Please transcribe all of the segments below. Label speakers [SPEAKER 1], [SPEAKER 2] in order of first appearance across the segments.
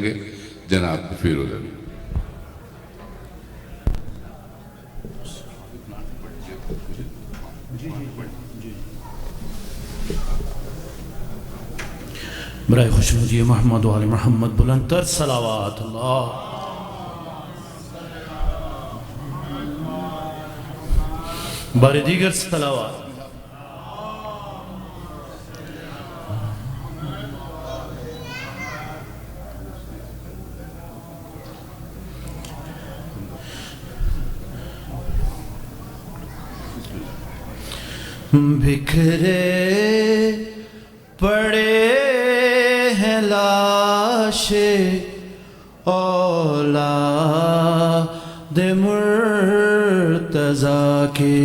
[SPEAKER 1] گے جناب کفیر العلم۔
[SPEAKER 2] برائے خوشنودی محمد و آل محمد بلند تر صلوات اللہ۔ بار دیگر صلوات۔ بکھرے پڑے ہیں لاشیں اولاد مرتضیٰ کے،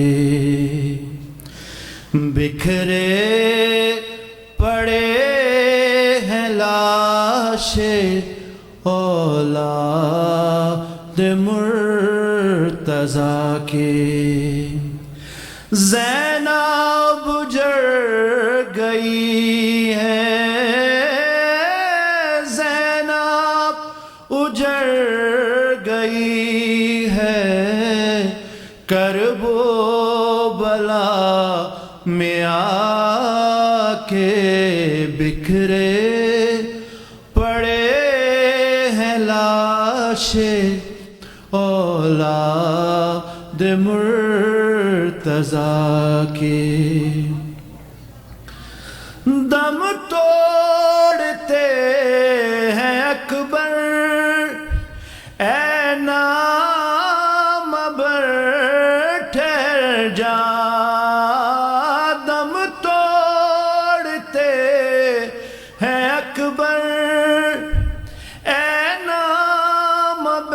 [SPEAKER 2] بکھرے پڑے ہیں لاشیں اولاد مرتضیٰ کے، زینب اجڑ گئی ہے، زینب اجڑ گئی ہے، کرب و بلا میں آ کے بکھرے پڑے ہیں لاشیں اولاد مرتضیٰ کے، دم توڑتے ہیں اکبر اے نامور ٹھہر جا، دم توڑتے ہیں اکبر اے نامور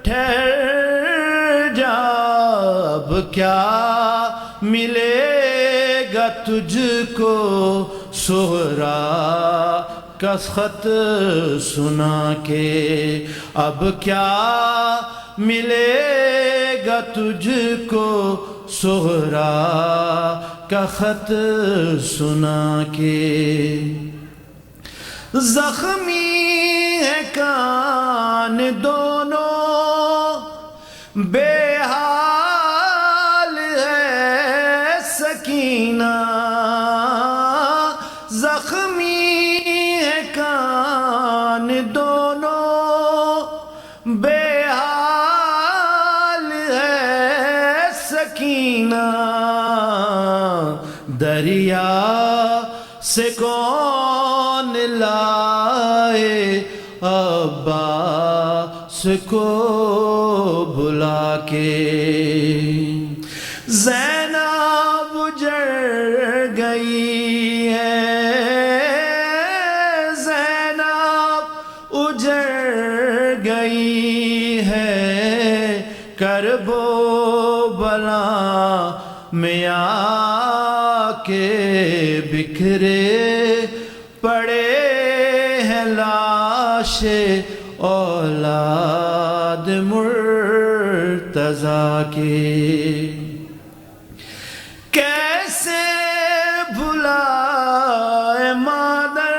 [SPEAKER 2] ٹھہر جا، اب کیا ملے گا تجھ کو سہرا کا خط سنا کے، اب کیا ملے گا تجھ کو سہرا کا خط سنا کے، زخمی ہے کان دونوں بے حال ہے سکینہ، زخمی ہے کان دونوں بے حال ہے سکینہ، دریا سے کون لائے عباس کو بلا کے، زینب اجڑ گئی ہے، زینب اجڑ گئی ہے، کرب و بلا میں آ کے بکھرے پڑے ہیں لاشیں اولاد مرتضیٰ کے، کیسے بھلائے مادر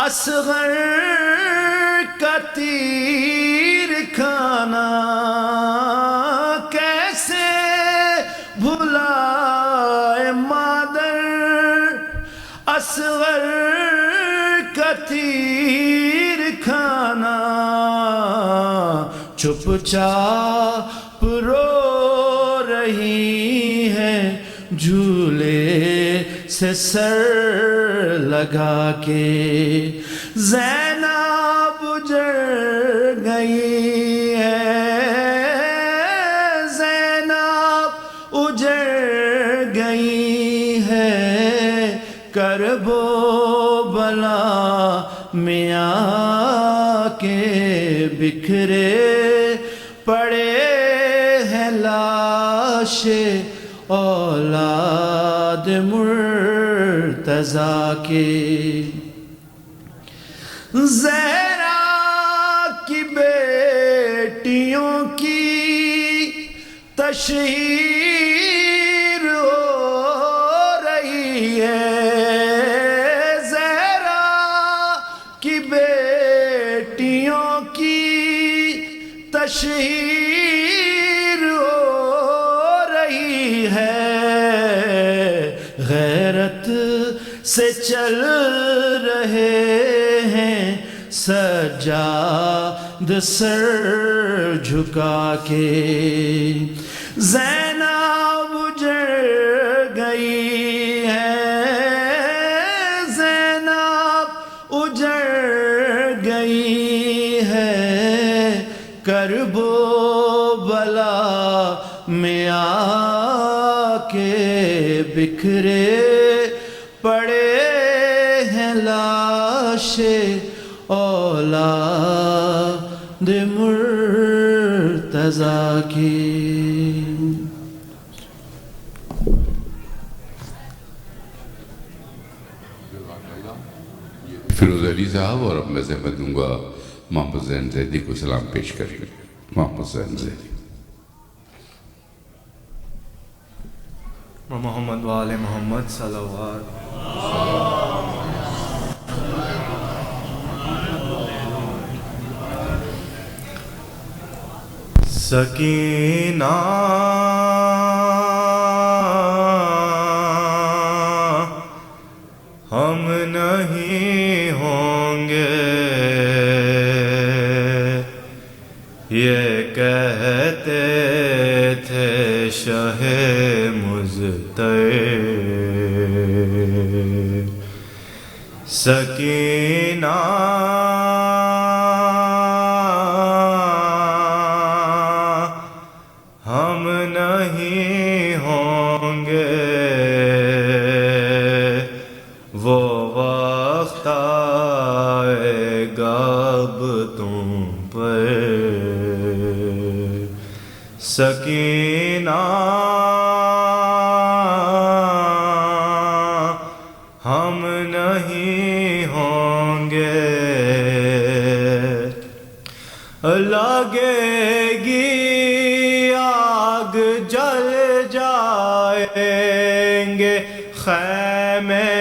[SPEAKER 2] اصغر کا تیر کھانا، کیسے بھلائے مادر اصغر کا تیر کھانا، چپ چاپ رو رہی ہے جھولے سے سر لگا کے، زینب اجڑ گئی ہے، زینب اجڑ گئی ہے، کرب و بلا میں آ کے بکھرے پڑے ہیں لاشیں اولاد مرتضیٰ کے، زہرا کی بیٹیوں کی تشہیر ہو رہی ہے، زہرا کی بیٹیوں
[SPEAKER 3] بیٹیوں کی تشہیر ہو رہی ہے، غیرت سے چل رہے ہیں سجاد سر جھکا کے، زینب اجڑ گئی ہے، زینب اجڑ گئی ہے، کرب و بلا میں آ کے بکھرے پڑے ہیں لاش اولاد مرتضیٰ کی۔
[SPEAKER 1] فیروز علی صاحب، اور اب میں زحمت دوں گا محمد زین زیدی کو سلام پیش کریں گے۔ محمد زین زیدی۔
[SPEAKER 4] محمد وآل محمد صلوات۔ سکینہ ہم نہیں ہوں گے، یہ کہتے تھے شہ مزتر، سکینہ ہم نہیں ہوں گے، وہ وقت آئے گا اب تم پر، سکینہ ہم نہیں ہوں گے، لگے گی آگ جل جائیں گے خیمے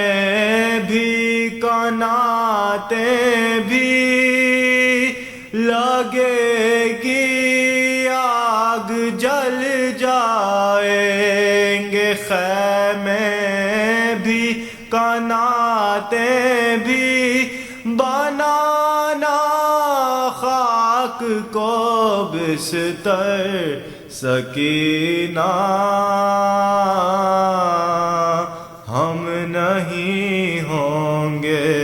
[SPEAKER 4] بھی کناتیں بھی، لگے گی آگ جل جائیں گے خیمے بھی کناتیں بھی، بنانا خاک کو بستر، سکینہ ہم نہیں ہوں گے،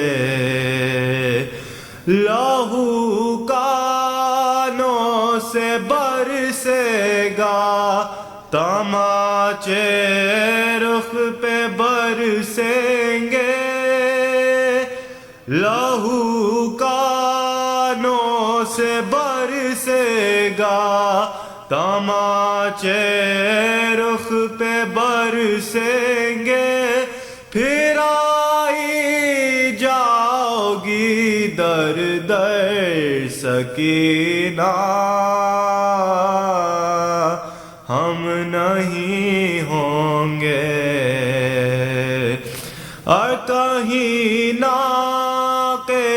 [SPEAKER 4] لہو کانوں سے برسے گا، تماچے رخ پہ برسیں گے، لہو کانوں سے برسے گا، تماچے رخ پہ برسیں گے، پھر آئی جاؤ گی در در، سکینہ ہم نہیں ہوں گے، اور کہیں ناقے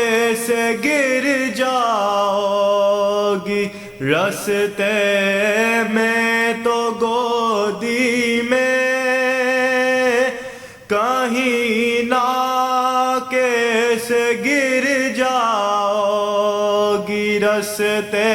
[SPEAKER 4] سے گر جاؤ گی رستے میں تو گودی میں، کہیں ناقے سے گر جاؤ گی رستے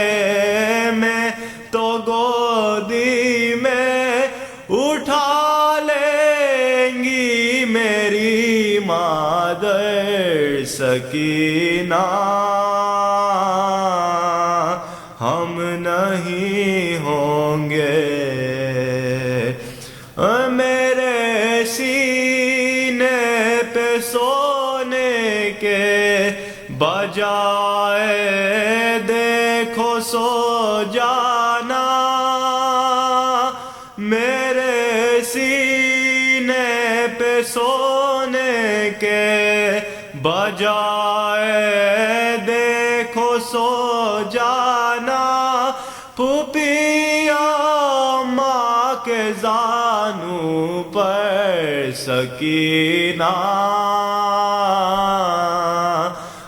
[SPEAKER 4] میں تو گودی میں، اٹھا لیں گی میری مادر، سکینہ ہم نہیں ہوں گے، میرے سینے پہ سونے کے بجائے دیکھو سو جانا، میرے سینے پہ سونے کے بجائے دیکھو سو جانا، پھوپھیا ماں کے زانوں پر، سکینہ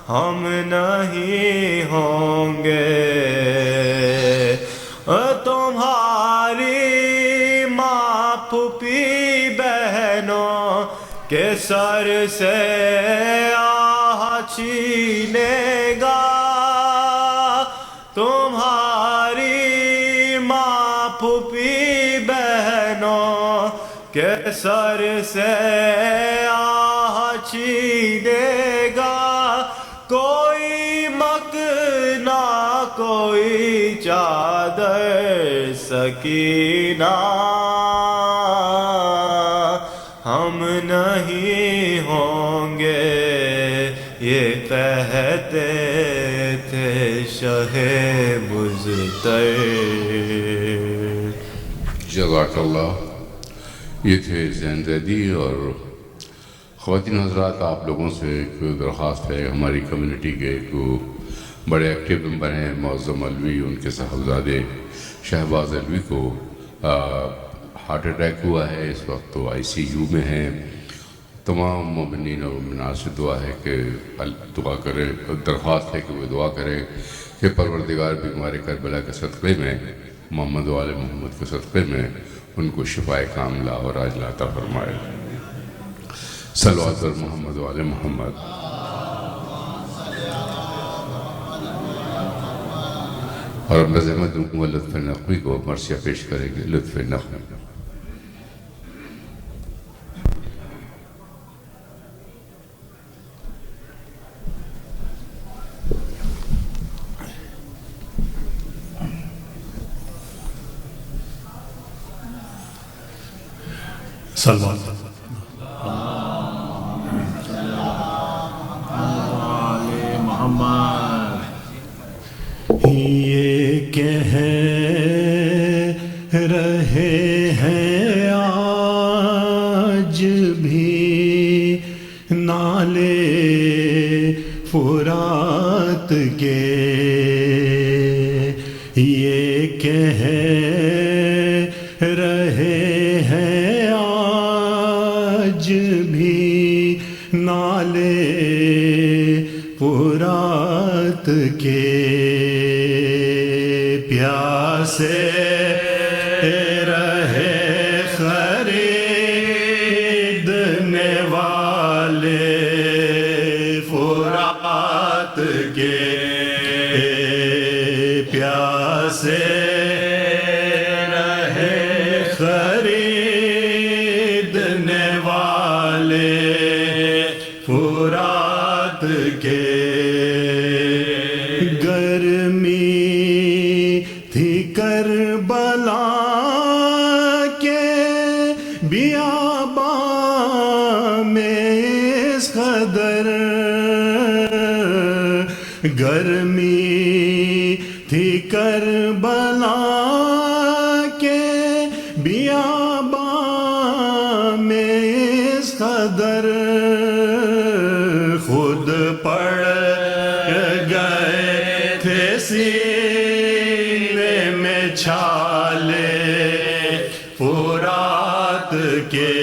[SPEAKER 4] ہم نہیں نہیں ہوں گے تمہاری ماں پھوپھی بہنوں کے سر سے آہ چھینے گا تمہاری ماں پھوپھی بہنوں کے سر سے آہ چھینے گا کوئی مکنا کوئی چادر سکینہ ہم نہیں ہوں گے یہ کہتے تھے شہ بزتر
[SPEAKER 1] جزاک اللہ. یہ تھے زین زیدی. اور خواتین حضرات، آپ لوگوں سے ایک درخواست ہے. ہماری کمیونٹی کے ایک بڑے ایکٹیو ممبر ہیں معظم علوی، ان کے صاحبزادے شہباز علوی کو ہارٹ اٹیک ہوا ہے. اس وقت تو آئی سی یو میں ہیں. تمام مومنین اور مومنات سے دعا ہے کہ دعا کریں، درخواست ہے کہ وہ دعا کریں کہ پروردگار بھی ہمارے کربلا کے صدقے میں، محمد و آل محمد کے صدقے میں ان کو شفائے کاملہ اور عاجلہ عطا فرمائے. صلوات پر محمد و آل محمد. اور اب میں زحمت دوں گا لطف نقوی کو مرثیہ پیش کریں گے. لطف نقوی.
[SPEAKER 2] صلوات یہ کہہ رہے ہیں آج بھی نالے فرات کے، یہ کہہ رہے ہیں آج بھی نالے فرات کے، پیاسے رہے خریدنے والے فرات کے، پیاسے رہے خریدنے والے فرات کے، گرمی تھی کربلا کے بیاباں میں اس قدر، گرمی تھی کربلا کے بیاباں میں اس قدر، خود پڑ گئے تھے سینے میں چھالے فرات کے،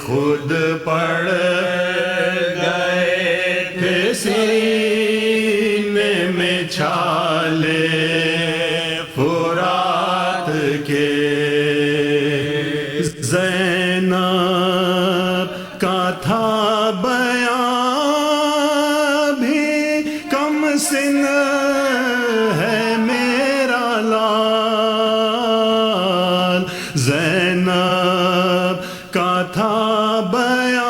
[SPEAKER 2] خود پڑ گئے تھے سینے میں چھالے فرات کے، زینب کا تھا بیان بھی کم سن ہے میرا لال، زینب کا تھا بیان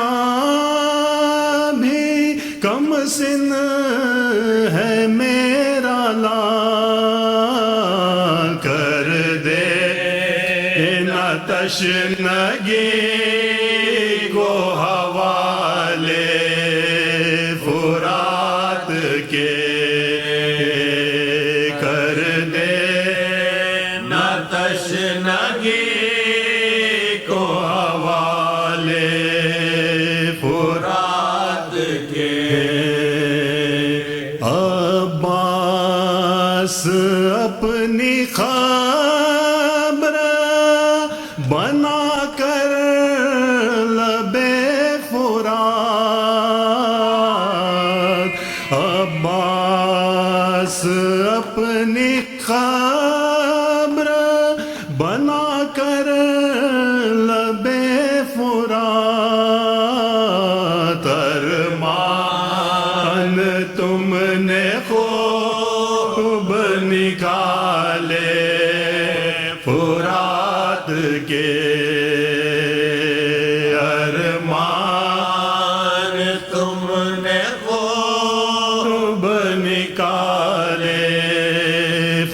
[SPEAKER 2] بھی کم سن ہے میرا لال، کر دے نہ تشنگی کو حوالے فرات کے، کر دے نہ تشنگی کو حوالے فرات کے، عباس اپنی خبر بنا کر لبے فرات،
[SPEAKER 3] اپنی قبر بنا کر لبے فرات ارمان تم نے خوب نکالے فرات کے ارمان تم نے خوب نکالے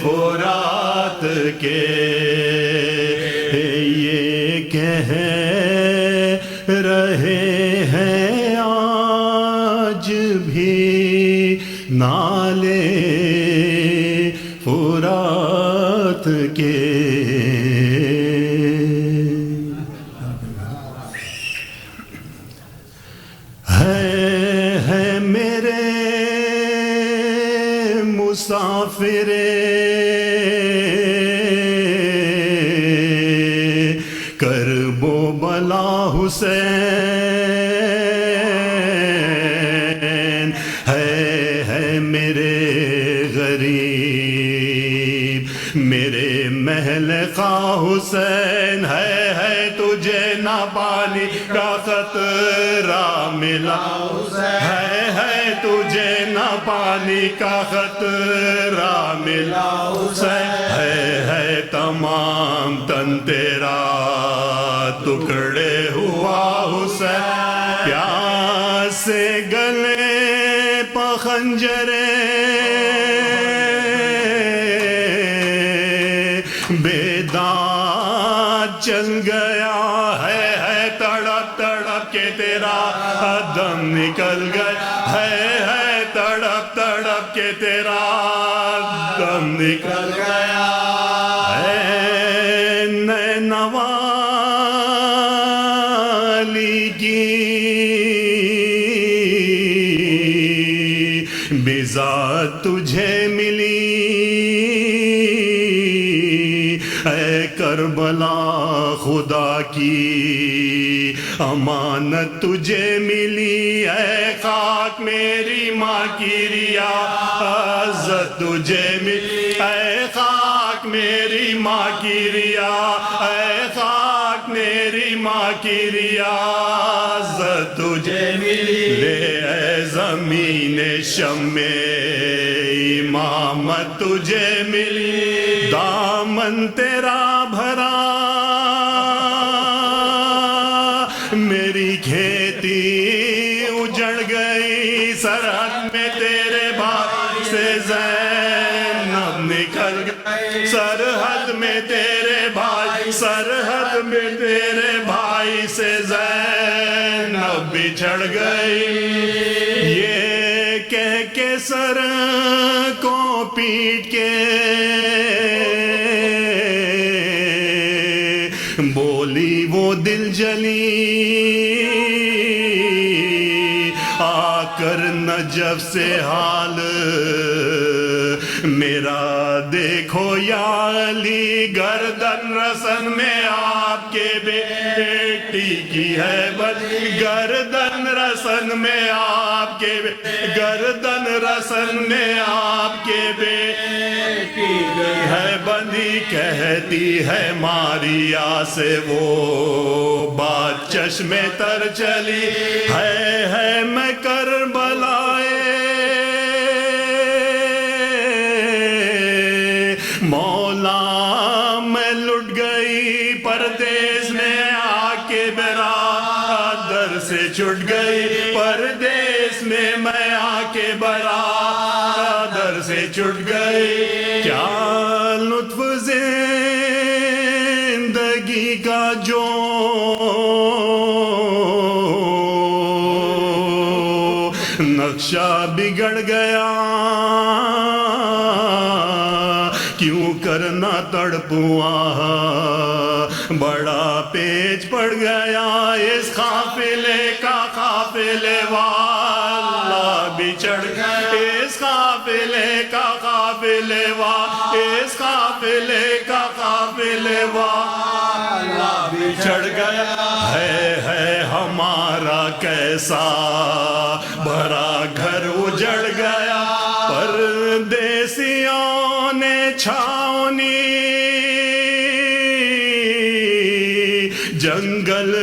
[SPEAKER 3] فرات کے یہ کہہ رہے ہیں آج بھی نالے فرات کے ہے میرے مسافر کرب و بلا حسین ہے میرے غریب میرے محل کا حسین ہے تجھے نہ پانی کا خطرہ ملا ہے تجھے نہ پانی کا خطرہ ملا ہے تمام تن تیرا ٹکڑے ہوا حسین پیاس سے گلے پخنجرے بیداد چل گیا ہے تڑپ تڑپ کے تیرا دم نکل گیا ہے تڑپ تڑپ کے تیرا دم نکل گیا ہے نینوالی کی بذات تجھے ملی اے کربلا خدا کی امانت تجھے ملی اے خاک میری ماں کی ریاضت تجھے ملی اے خاک میری ماں کی اے خاک میری ماں کی ریاضت تجھے ملی لے اے زمین شم امامت تجھے ملی دامن تیرا بھرا میری کھیتی اجڑ گئی سرحد میں تیرے بھائی سے زینب نکل گئی سرحد میں تیرے بھائی سرحد میں تیرے بھائی سے زینب بچھڑ گئی یہ کہہ کے سر کو پیٹ کے بولی وہ دل جلی آ کر نجف سے حال میرا دیکھو یا علی گردن رسن میں آپ کے بیٹی کی ہے بندی گردن رسن میں آپ کے گردن رسن میں آپ کے بیٹی ہے بندی کہتی ہے ماریا سے وہ بات چشم تر چلی ہے میں کربلائے مولا میں لٹ گئی پردیس میں آ کے برادر سے چھٹ گئی پردیس میں آ کے برادر سے چھٹ گئی کیا لطف زندگی کا جو نقشہ بگڑ گیا کیوں کرنا تڑپوا بڑا پیچ پڑ گیا اس قافلے کا قافلے والا بچڑ گیا اس قافلے کا قافلے والا اس قافلے کا قافلے والا بچڑ گیا ہے ہمارا کیسا بھرا گھر اجڑ گیا پر پردیسیوں نے چھاونی جنگل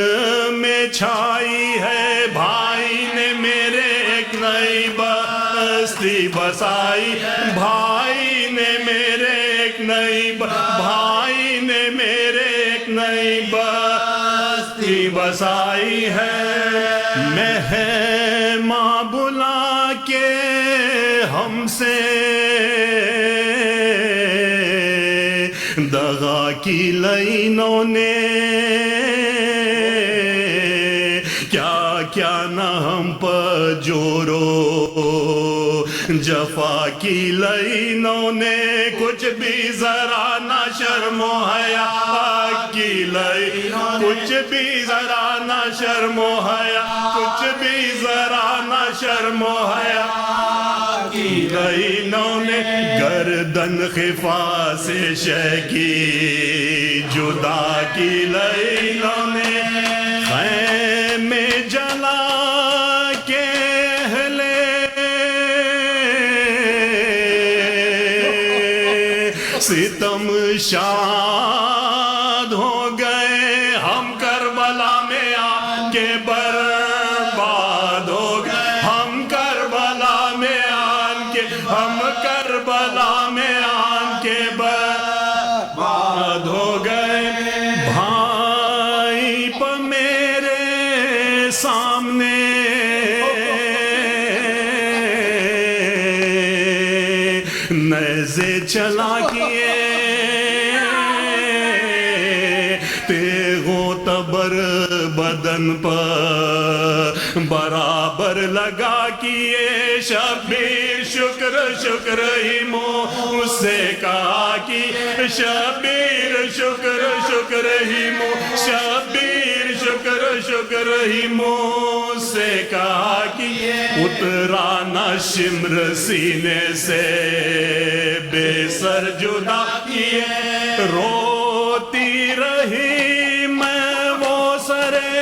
[SPEAKER 3] میں چھائی ہے، بھائی نے میرے ایک نئی بستی بسائی، بھائی نے میرے ایک نئی بھائی نے میرے ایک نئی بستی بسائی ہے۔ مہماں بلا کے ہم سے دغا کی لائنوں نے، کیا کیا نہ ہم پر جورو جفا کی لائنوں نے، کچھ بھی ذرا نہ شرم و حیا کی لائنوں، کچھ بھی ذرا نہ شرم و حیا، کچھ بھی ذرا نہ شرم و حیا کی لائنوں نے، گردن خفا سے شے کی جدا کی لائنوں نے، خیمے جلا کے ستم شاد ہو گئے، ہم کربلا میں آ کے برباد ہو گئے، ہم کربلا میں آن کے، ہم کربلا میں آن کے برباد ہو گئے، بھائی پہ میرے سامنے نیزے چلا کیے، تیغوں تبر بدن پر برابر لگا کیے، شبیر شکر شکر ہی منہ سے کہا کی، شبیر شکر شکر ہی منہ، شبیر شکر شکر ہی منہ سے کہا کی، اترا نہ شمر سینے سے بے سر جدا کیے، روتی رہی میں وہ سرے،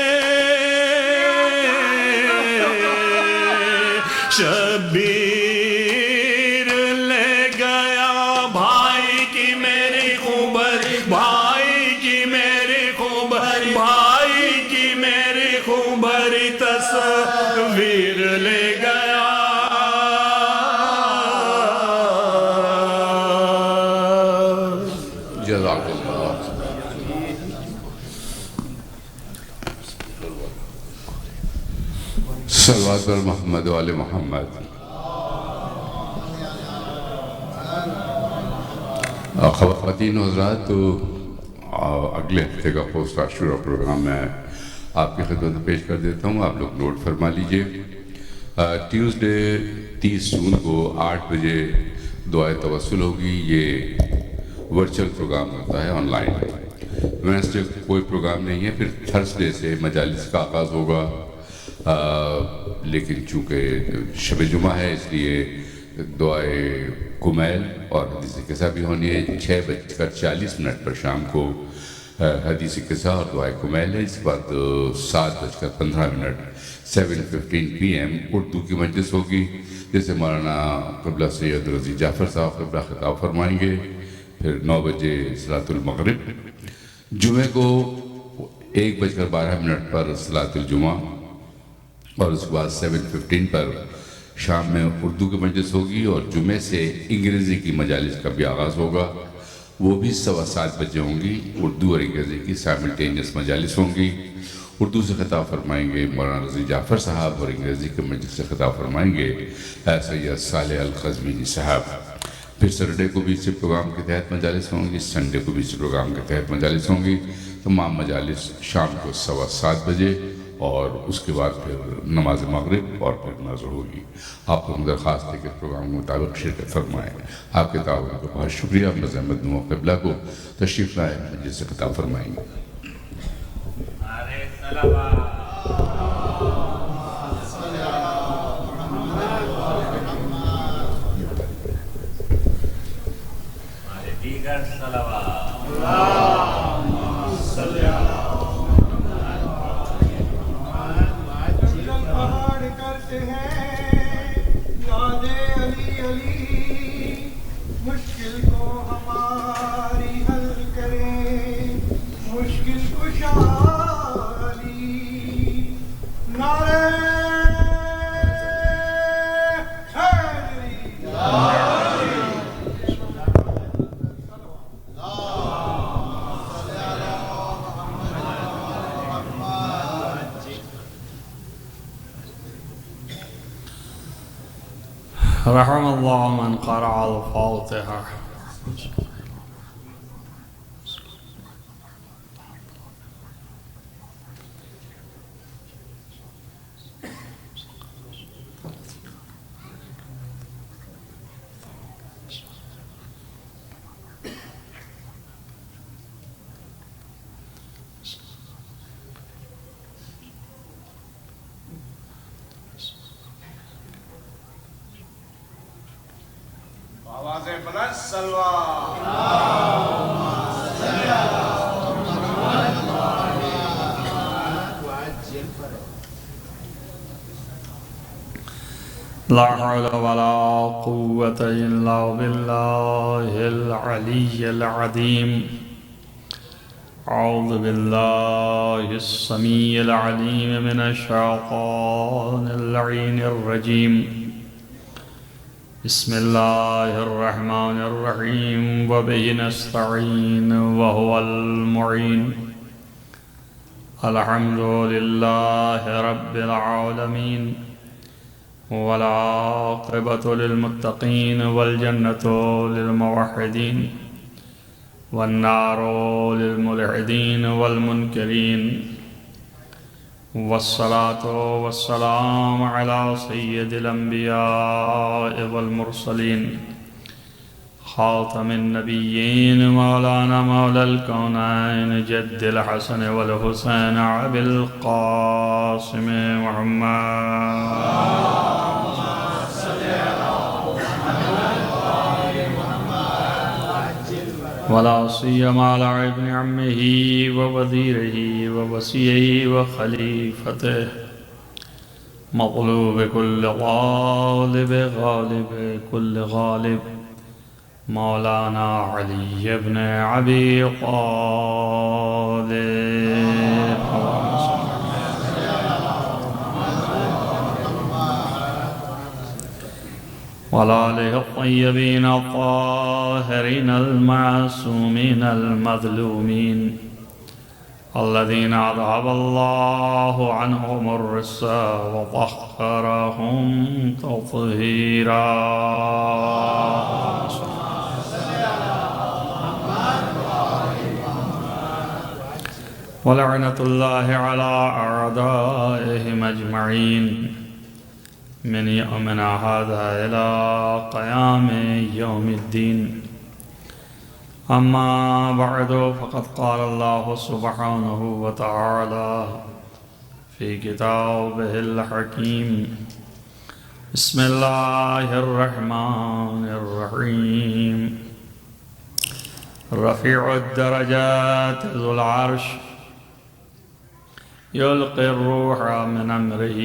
[SPEAKER 3] شبیر لے گیا بھائی کی میری خوبری، بھائی کی میری خوبری، بھائی کی میری خوبری تصویر لے گیا،
[SPEAKER 1] جزاک اللہ۔ صلوات بر محمد و آل محمد۔ خواتین و حضرات، تو اگلے ہفتے کا پوسٹ عاشورہ پروگرام میں آپ کی خدمت میں پیش کر دیتا ہوں، آپ لوگ نوٹ فرما لیجئے۔ ٹیوزڈے 30 جون کو 8 بجے دعائے توسل ہوگی، یہ ورچل پروگرام ہوتا ہے آن لائن۔ وینسڈے کوئی پروگرام نہیں ہے، پھر تھرسڈے سے مجالس کا آغاز ہوگا، لیکن چونکہ شب جمعہ ہے اس لیے دعائے کمیل اور حدیث قصہ بھی ہونی ہے۔ 6:40 پر شام کو حدیث قصہ اور دعائے کمیل ہے، اس کے بعد 7:15 7:15 PM اردو کی مجلس ہوگی، جیسے مولانا قبلہ سید رضی جعفر صاحب قبلہ خطاب فرمائیں گے، پھر 9 بجے صلاۃ المغرب۔ جمعہ کو 1:12 پر صلاۃ الجمعہ، اور اس کے بعد 7:15 پر شام میں اردو کی مجلس ہوگی، اور جمعے سے انگریزی کی مجالس کا بھی آغاز ہوگا، وہ بھی 7:15 بجے ہوں گی۔ اردو اور انگریزی کی سائملٹینیس مجالس ہوں گی۔ اردو سے خطاب فرمائیں گے مولانا رضی جعفر صاحب، اور انگریزی کے مجلس سے خطاب فرمائیں گے سید صالح القزوینی صاحب۔ پھر سٹرڈے کو بھی اسی پروگرام کے تحت مجالس ہوں گی، سنڈے کو بھی اسی پروگرام کے تحت مجالس ہوں گی۔ تمام مجالس شام کو 7:15 بجے، اور اس کے بعد پھر نماز مغرب اور پھر نظر ہوگی۔ آپ کو درخواست ہے کہ پروگرام کے مطابق شرکت فرمائیں۔ آپ کے تعاون کو بہت شکریہ۔ مرزا احمد نو قبلہ کو تشریف لائے، جس سے خطاب فرمائیں گے۔
[SPEAKER 5] کرتے ہیں یاد علی علی رحم الله من قرأ الفاتحة.
[SPEAKER 6] آوازیں بلند سلوہ
[SPEAKER 5] لا حول ولا قوة إلا بالله العلي العظيم. أعوذ بالله السميع العليم من الشيطان اللعين الرجيم. بسم الله الرحمن الرحيم وبه نستعين وهو المعين. الحمد لله رب العالمين والعاقبة للمتقين والجنة للموحدين والنار للملحدين والمنكرين. والصلاة والسلام على سيد الأنبياء والمرسلين خاتم النبيين مولانا مولى الكونين جد الحسن والحسين أبي القاسم محمد ولا سيما على ابن عمه ووزيره ووصيه وخليفته مغلوب كل غالب غالب كل غالب مولانا علي بن أبي طالب. وعلى آله الطيبين الطاهرين المعصومين المظلومين الذين أذهب الله عنهم الرجس وطهرهم تطهيرا. ولعنة الله على أعدائهم أجمعين من يومنا هذا إلى قيام يوم الدين. أما بعد فقد قال الله سبحانه وتعالى في كتابه الحكيم. بسم الله الرحمن الرحيم. رفيع الدرجات ذو العرش يلقي الروح من أمره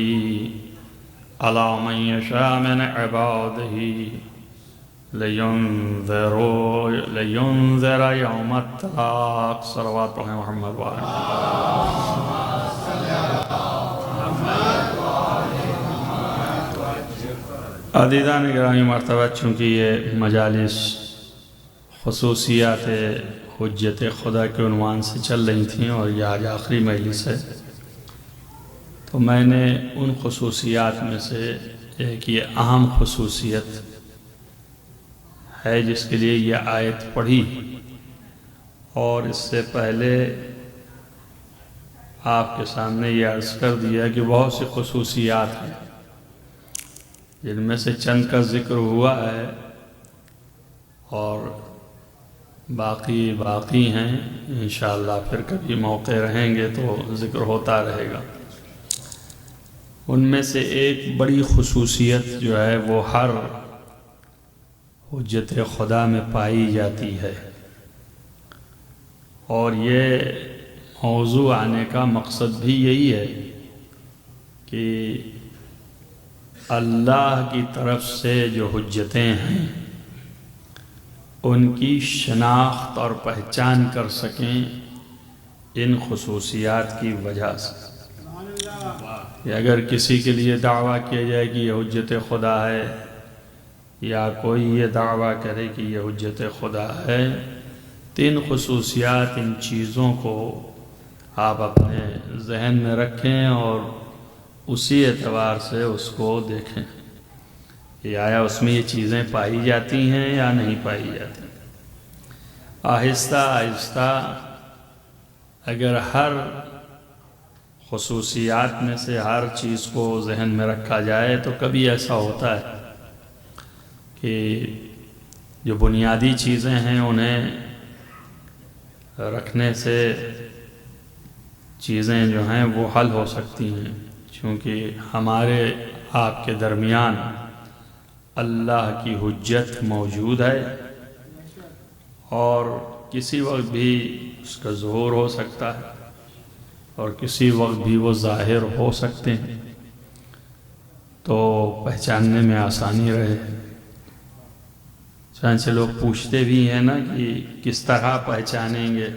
[SPEAKER 5] على من يشاء من عباده لينذر يوم التلاق. صلوات محمد وآله. عزیزان گرامی مرتبہ، چونکہ یہ مجالس خصوصیات حجت خدا کے عنوان سے چل رہی تھیں اور یہ آج آخری مجلس ہے، تو میں نے ان خصوصیات میں سے ایک یہ اہم خصوصیت ہے جس کے لیے یہ آیت پڑھی، اور اس سے پہلے آپ کے سامنے یہ عرض کر دیا کہ بہت سی خصوصیات ہیں جن میں سے چند کا ذکر ہوا ہے اور باقی ہیں. انشاءاللہ پھر کبھی موقع رہیں گے تو ذکر ہوتا رہے گا. ان میں سے ایک بڑی خصوصیت جو ہے وہ ہر حجت خدا میں پائی جاتی ہے، اور یہ موضوع آنے کا مقصد بھی یہی ہے کہ اللہ کی طرف سے جو حجتیں ہیں ان کی شناخت اور پہچان کر سکیں ان خصوصیات کی وجہ سے. کہ اگر کسی کے لیے دعویٰ کیا جائے کہ یہ حجت خدا ہے، یا کوئی یہ دعویٰ کرے کہ یہ حجت خدا ہے، تین خصوصیات، ان چیزوں کو آپ اپنے ذہن میں رکھیں اور اسی اعتبار سے اس کو دیکھیں. کہ آیا اس میں یہ چیزیں پائی جاتی ہیں یا نہیں پائی جاتی. آہستہ آہستہ اگر ہر خصوصیات میں سے ہر چیز کو ذہن میں رکھا جائے تو کبھی ایسا ہوتا ہے کہ جو بنیادی چیزیں ہیں انہیں رکھنے سے چیزیں جو ہیں وہ حل ہو سکتی ہیں، چونکہ ہمارے آپ کے درمیان اللہ کی حجت موجود ہے اور کسی وقت بھی اس کا ظہور ہو سکتا ہے اور کسی وقت بھی وہ ظاہر ہو سکتے ہیں، تو پہچاننے میں آسانی رہے. چنانچہ لوگ پوچھتے بھی ہیں نا کہ کس طرح پہچانیں گے،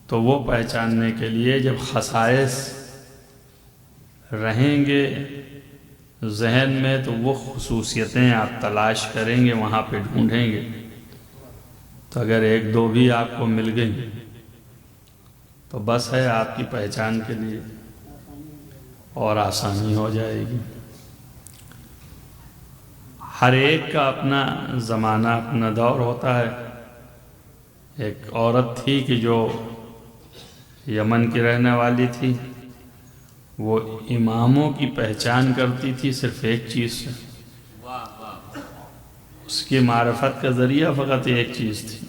[SPEAKER 5] تو وہ پہچاننے کے لیے جب خصائص رہیں گے ذہن میں تو وہ خصوصیتیں آپ تلاش کریں گے، وہاں پہ ڈھونڈیں گے. تو اگر ایک دو بھی آپ کو مل گئی تو بس ہے آپ کی پہچان کے لیے اور آسانی ہو جائے گی. ہر ایک کا اپنا زمانہ اپنا دور ہوتا ہے. ایک عورت تھی کہ جو یمن کی رہنے والی تھی، وہ اماموں کی پہچان کرتی تھی صرف ایک چیز سے. اس کی معرفت کا ذریعہ فقط ایک چیز تھی،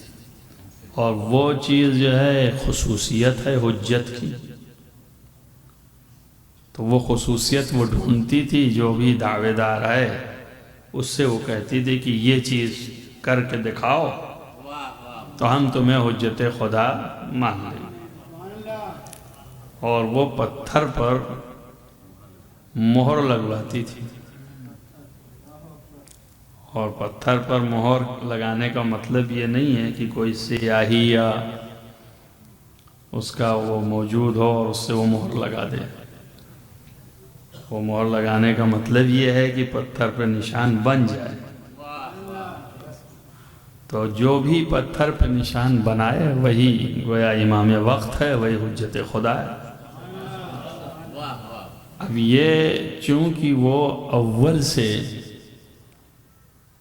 [SPEAKER 5] اور وہ چیز جو ہے خصوصیت ہے حجت کی. تو وہ خصوصیت وہ ڈھونڈتی تھی، جو بھی دعوے دار ہے اس سے وہ کہتی تھی کہ یہ چیز کر کے دکھاؤ تو ہم تمہیں حجت خدا مان لیں گے. اور وہ پتھر پر مہر لگواتی تھی. اور پتھر پر مہر لگانے کا مطلب یہ نہیں ہے کہ کوئی سیاہی یا اس کا وہ موجود ہو اور اس سے وہ مہر لگا دے. وہ مہر لگانے کا مطلب یہ ہے کہ پتھر پر نشان بن جائے. تو جو بھی پتھر پر نشان بنائے وہی گویا امام وقت ہے، وہی حجت خدا ہے. اب یہ چونکہ وہ اول سے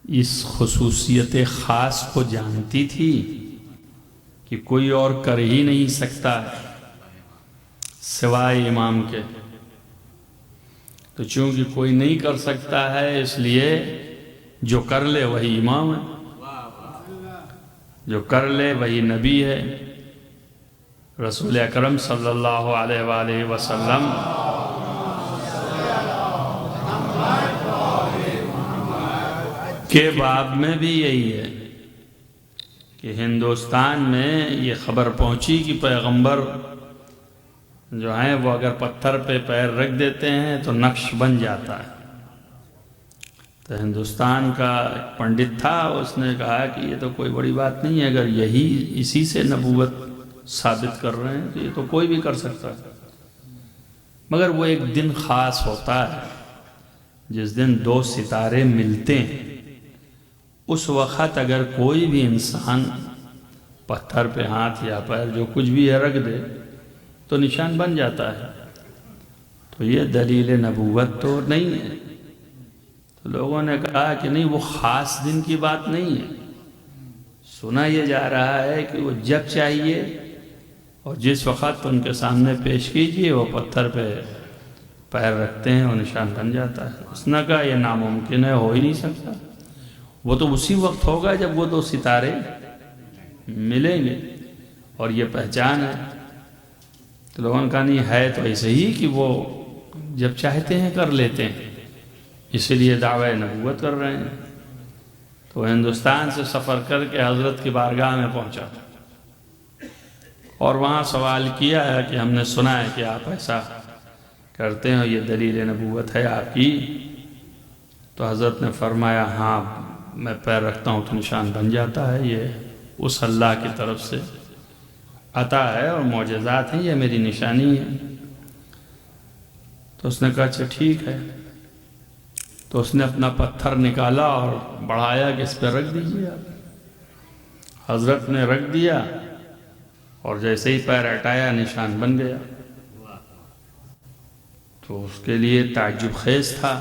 [SPEAKER 5] اس خصوصیت خاص کو جانتی تھی کہ کوئی اور کر ہی نہیں سکتا سوائے امام کے، تو چونکہ کوئی نہیں کر سکتا ہے اس لیے جو کر لے وہی امام ہے، جو کر لے وہی نبی ہے. رسول اکرم صلی اللہ علیہ وآلہ وسلم کے باب میں بھی یہی ہے کہ ہندوستان میں یہ خبر پہنچی کہ پیغمبر جو ہیں وہ اگر پتھر پہ پیر رکھ دیتے ہیں تو نقش بن جاتا ہے. تو ہندوستان کا ایک پنڈت تھا، اس نے کہا کہ یہ تو کوئی بڑی بات نہیں ہے، اگر یہی اسی سے نبوت ثابت کر رہے ہیں تو یہ تو کوئی بھی کر سکتا ہے. مگر وہ ایک دن خاص ہوتا ہے جس دن دو ستارے ملتے ہیں. اس وقت اگر کوئی بھی انسان پتھر پہ ہاتھ یا پیر جو کچھ بھی ہے رکھ دے تو نشان بن جاتا ہے. تو یہ دلیل نبوت تو نہیں ہے. تو لوگوں نے کہا کہ نہیں، وہ خاص دن کی بات نہیں ہے. سنا یہ جا رہا ہے کہ وہ جب چاہیے اور جس وقت ان کے سامنے پیش کیجئے وہ پتھر پہ پیر رکھتے ہیں اور نشان بن جاتا ہے. اس نے کہا یہ ناممکن ہے، ہو ہی نہیں سکتا. وہ تو اسی وقت ہوگا جب وہ دو ستارے ملیں گے اور یہ پہچان ہے. تو لوگوں نے کہا نہیں، ہے تو ایسے ہی کہ وہ جب چاہتے ہیں کر لیتے ہیں، اسی لیے دعوی نبوت کر رہے ہیں. تو ہندوستان سے سفر کر کے حضرت کی بارگاہ میں پہنچا اور وہاں سوال کیا ہے کہ ہم نے سنا ہے کہ آپ ایسا کرتے ہیں، یہ دلیل نبوت ہے آپ کی. تو حضرت نے فرمایا ہاں، میں پیر رکھتا ہوں تو نشان بن جاتا ہے، یہ اس اللہ کی طرف سے عطا ہے اور معجزات ہیں، یہ میری نشانی ہے. تو اس نے کہا اچھا ٹھیک ہے. تو اس نے اپنا پتھر نکالا اور بڑھایا کہ اس پہ رکھ دیجیے آپ. حضرت نے رکھ دیا اور جیسے ہی پیر ہٹایا نشان بن گیا. تو اس کے لیے تعجب خیز تھا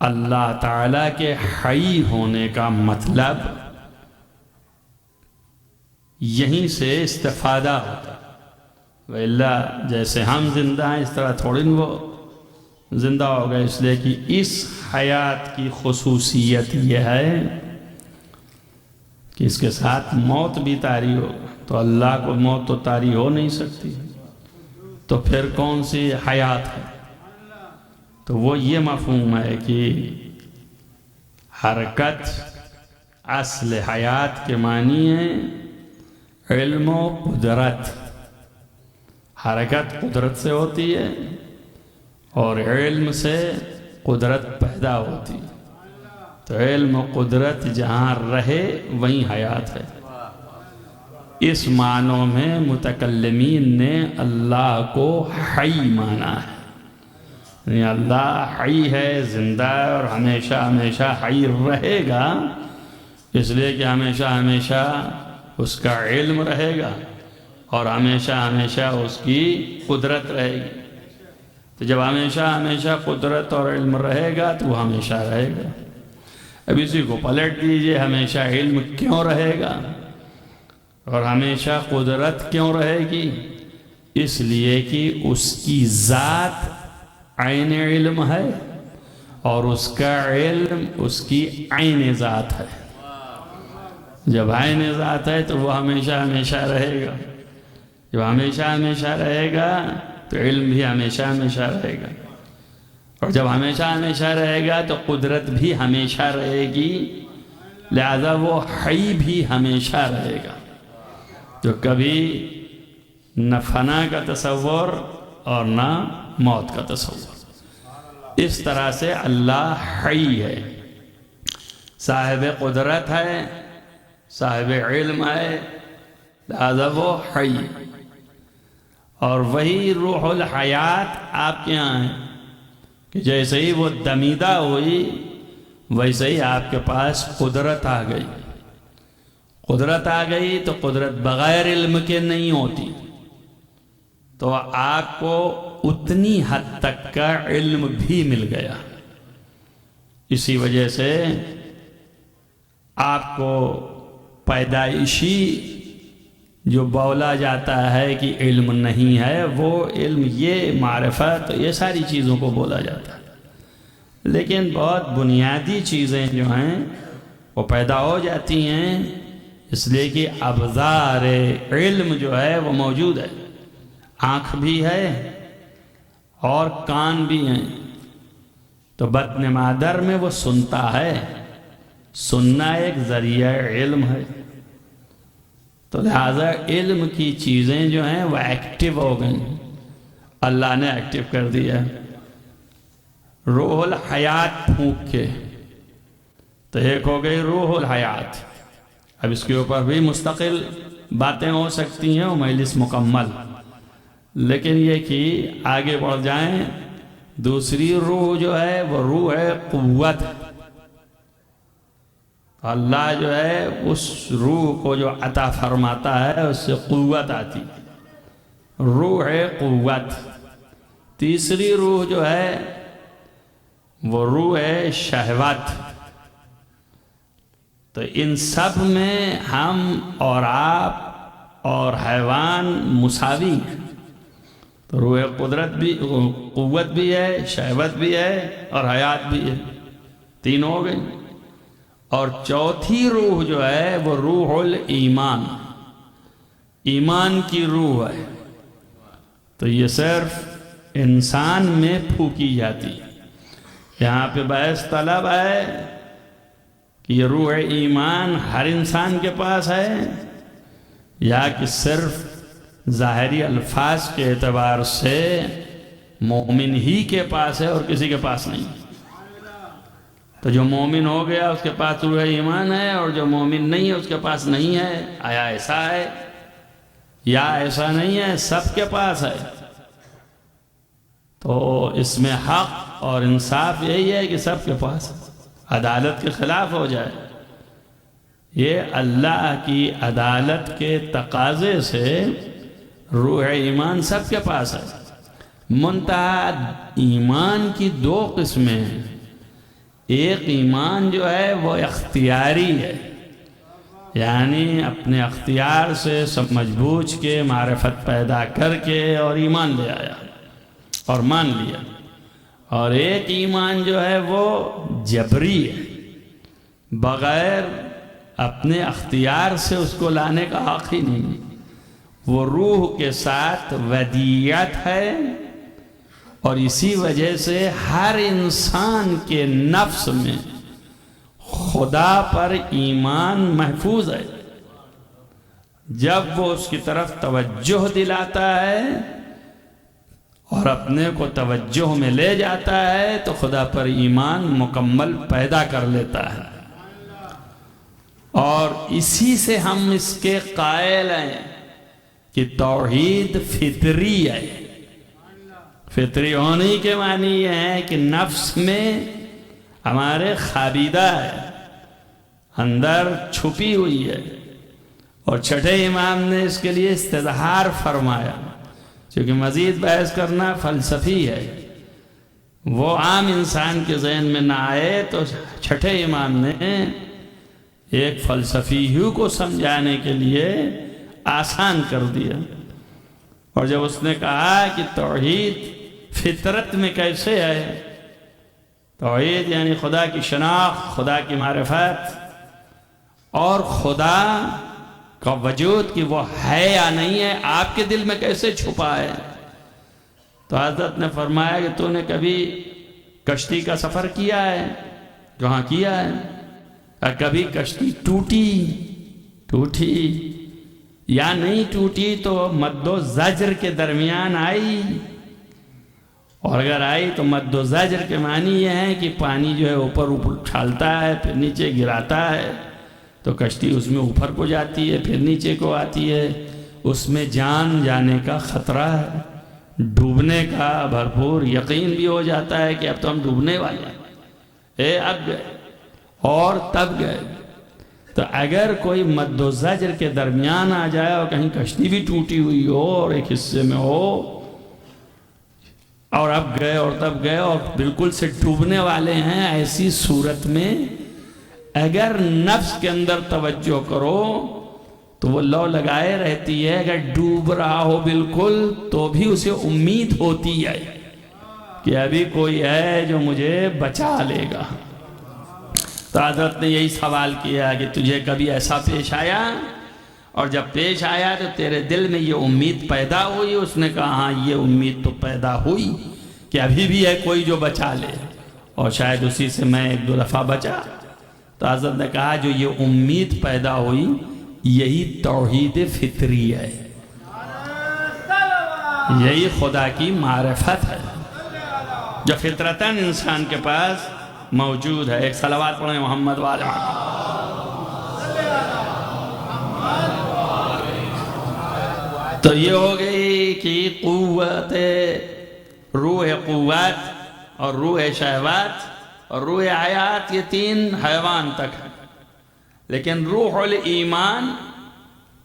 [SPEAKER 5] اللہ تعالیٰ کے حی ہونے کا مطلب یہیں سے استفادہ ہوتا ہے۔ وَإِلَّا جیسے ہم زندہ ہیں اس طرح تھوڑی وہ زندہ ہو گئے، اس لیے کہ اس حیات کی خصوصیت یہ ہے کہ اس کے ساتھ موت بھی طاری ہوگا، تو اللہ کو موت تو طاری ہو نہیں سکتی، تو پھر کون سی حیات ہے؟ تو وہ یہ مفہوم ہے کہ حرکت اصل حیات کے معنی ہے علم و قدرت۔ حرکت قدرت سے ہوتی ہے اور علم سے قدرت پیدا ہوتی ہے، تو علم و قدرت جہاں رہے وہیں حیات ہے۔ اس معنوں میں متکلمین نے اللہ کو حی مانا ہے، یعنی اللہ حی ہے، زندہ ہے اور ہمیشہ ہمیشہ حی رہے گا، اس لیے کہ ہمیشہ ہمیشہ اس کا علم رہے گا اور ہمیشہ ہمیشہ اس کی قدرت رہے گی۔ تو جب ہمیشہ ہمیشہ قدرت اور علم رہے گا تو وہ ہمیشہ رہے گا۔ اب اسی کو پلٹ دیجئے، ہمیشہ علم کیوں رہے گا اور ہمیشہ قدرت کیوں رہے گی؟ اس لیے کہ اس کی ذات عین علم ہے اور اس کا علم اس کی عین ذات ہے۔ جب عین ذات ہے تو وہ ہمیشہ ہمیشہ رہے گا، جب ہمیشہ ہمیشہ رہے گا تو علم بھی ہمیشہ ہمیشہ رہے گا، اور جب ہمیشہ ہمیشہ رہے گا تو قدرت بھی ہمیشہ رہے گی، لہذا وہ حی بھی ہمیشہ رہے گا، جو کبھی نہ فنا کا تصور اور نہ موت کا تصور۔ اس طرح سے اللہ حی ہے، صاحب قدرت ہے، صاحب علم ہے، لہذا وہ حی۔ اور وہی روح الحیات آپ کے ہاں ہے کہ جیسے ہی وہ دمیدہ ہوئی ویسے ہی آپ کے پاس قدرت آ گئی۔ قدرت آ گئی تو قدرت بغیر علم کے نہیں ہوتی، تو آپ کو اتنی حد تک کا علم بھی مل گیا۔ اسی وجہ سے آپ کو پیدائشی جو بولا جاتا ہے کہ علم نہیں ہے، وہ علم یہ معرفت یہ ساری چیزوں کو بولا جاتا ہے، لیکن بہت بنیادی چیزیں جو ہیں وہ پیدا ہو جاتی ہیں، اس لیے کہ ابزار علم جو ہے وہ موجود ہے، آنکھ بھی ہے اور کان بھی ہیں، تو بطن مادر میں وہ سنتا ہے، سننا ایک ذریعہ علم ہے، تو لہذا علم کی چیزیں جو ہیں وہ ایکٹیو ہو گئیں، اللہ نے ایکٹیو کر دیا۔ روح الحیات پھونک کے تو ایک ہو گئی روح الحیات۔ اب اس کے اوپر بھی مستقل باتیں ہو سکتی ہیں، وہ مجلس مکمل، لیکن یہ کہ آگے بڑھ جائیں، دوسری روح جو ہے وہ روح ہے قوت۔ اللہ جو ہے اس روح کو جو عطا فرماتا ہے اس سے قوت آتی، روح قوت۔ تیسری روح جو ہے وہ روح شہوت۔ تو ان سب میں ہم اور آپ اور حیوان مساوی ہیں، تو روح قدرت بھی، قوت بھی ہے، شہوت بھی ہے اور حیات بھی ہے، تین ہو گئے۔ اور چوتھی روح جو ہے وہ روح الایمان، ایمان کی روح ہے، تو یہ صرف انسان میں پھونکی جاتی ہے۔ یہاں پہ بحث طلب ہے کہ یہ روح ایمان ہر انسان کے پاس ہے یا کہ صرف ظاہری الفاظ کے اعتبار سے مومن ہی کے پاس ہے اور کسی کے پاس نہیں۔ تو جو مومن ہو گیا اس کے پاس روح ایمان ہے، اور جو مومن نہیں ہے اس کے پاس نہیں ہے۔ آیا ایسا ہے یا ایسا نہیں ہے؟ سب کے پاس ہے۔ تو اس میں حق اور انصاف یہی ہے کہ سب کے پاس عدالت کے خلاف ہو جائے۔ یہ اللہ کی عدالت کے تقاضے سے روح ایمان سب کے پاس ہے۔ منتہا ایمان کی دو قسمیں ہیں، ایک ایمان جو ہے وہ اختیاری ہے، یعنی اپنے اختیار سے سمجھ بوجھ کے معرفت پیدا کر کے اور ایمان لے آیا اور مان لیا، اور ایک ایمان جو ہے وہ جبری ہے، بغیر اپنے اختیار سے اس کو لانے کا حق ہی نہیں، وہ روح کے ساتھ ودیعت ہے، اور اسی وجہ سے ہر انسان کے نفس میں خدا پر ایمان محفوظ ہے۔ جب وہ اس کی طرف توجہ دلاتا ہے اور اپنے کو توجہ میں لے جاتا ہے تو خدا پر ایمان مکمل پیدا کر لیتا ہے، اور اسی سے ہم اس کے قائل ہیں کہ توحید فطری ہے۔ فطری ہونے کے معنی یہ ہے کہ نفس میں ہمارے خابیدہ ہے، اندر چھپی ہوئی ہے، اور چھٹے امام نے اس کے لیے استظہار فرمایا، چونکہ مزید بحث کرنا فلسفی ہے، وہ عام انسان کے ذہن میں نہ آئے، تو چھٹے امام نے ایک فلسفی کو سمجھانے کے لیے آسان کر دیا، اور جب اس نے کہا کہ توحید فطرت میں کیسے ہے، توحید یعنی خدا کی شناخت، خدا کی معرفت، اور خدا کا وجود کہ وہ ہے یا نہیں ہے آپ کے دل میں کیسے چھپا ہے، تو حضرت نے فرمایا کہ تو نے کبھی کشتی کا سفر کیا ہے؟ کہاں کیا ہے؟ کبھی کشتی ٹوٹی یا نہیں ٹوٹی تو مد و زجر کے درمیان آئی، اور اگر آئی تو مد و زجر کے معنی یہ ہے کہ پانی جو ہے اوپر اچھالتا ہے پھر نیچے گراتا ہے، تو کشتی اس میں اوپر کو جاتی ہے پھر نیچے کو آتی ہے، اس میں جان جانے کا خطرہ ہے، ڈوبنے کا بھرپور یقین بھی ہو جاتا ہے کہ اب تو ہم ڈوبنے والے ہیں، اب گئے اور تب گئے۔ تو اگر کوئی مد و زجر کے درمیان آ جائے اور کہیں کشتی بھی ٹوٹی ہوئی ہو اور ایک حصے میں ہو، اور اب گئے اور تب گئے اور بالکل سے ڈوبنے والے ہیں، ایسی صورت میں اگر نفس کے اندر توجہ کرو تو وہ لو لگائے رہتی ہے، اگر ڈوب رہا ہو بالکل تو بھی اسے امید ہوتی ہے کہ ابھی کوئی ہے جو مجھے بچا لے گا۔ تو حضرت نے یہی سوال کیا کہ تجھے کبھی ایسا پیش آیا، اور جب پیش آیا تو تیرے دل میں یہ امید پیدا ہوئی؟ اس نے کہا ہاں یہ امید تو پیدا ہوئی کہ ابھی بھی ہے کوئی جو بچا لے، اور شاید اسی سے میں ایک دو دفعہ بچا۔ تو حضرت نے کہا جو یہ امید پیدا ہوئی یہی توحید فطری ہے، یہی خدا کی معرفت ہے جو فطرتاً انسان کے پاس موجود ہے۔ ایک صلوات پڑھیں محمد والے تو یہ ہو گئی کہ قوت، روح قوت اور روح شہوات اور روح حیات، یہ تین حیوان تک ہے، لیکن روح الایمان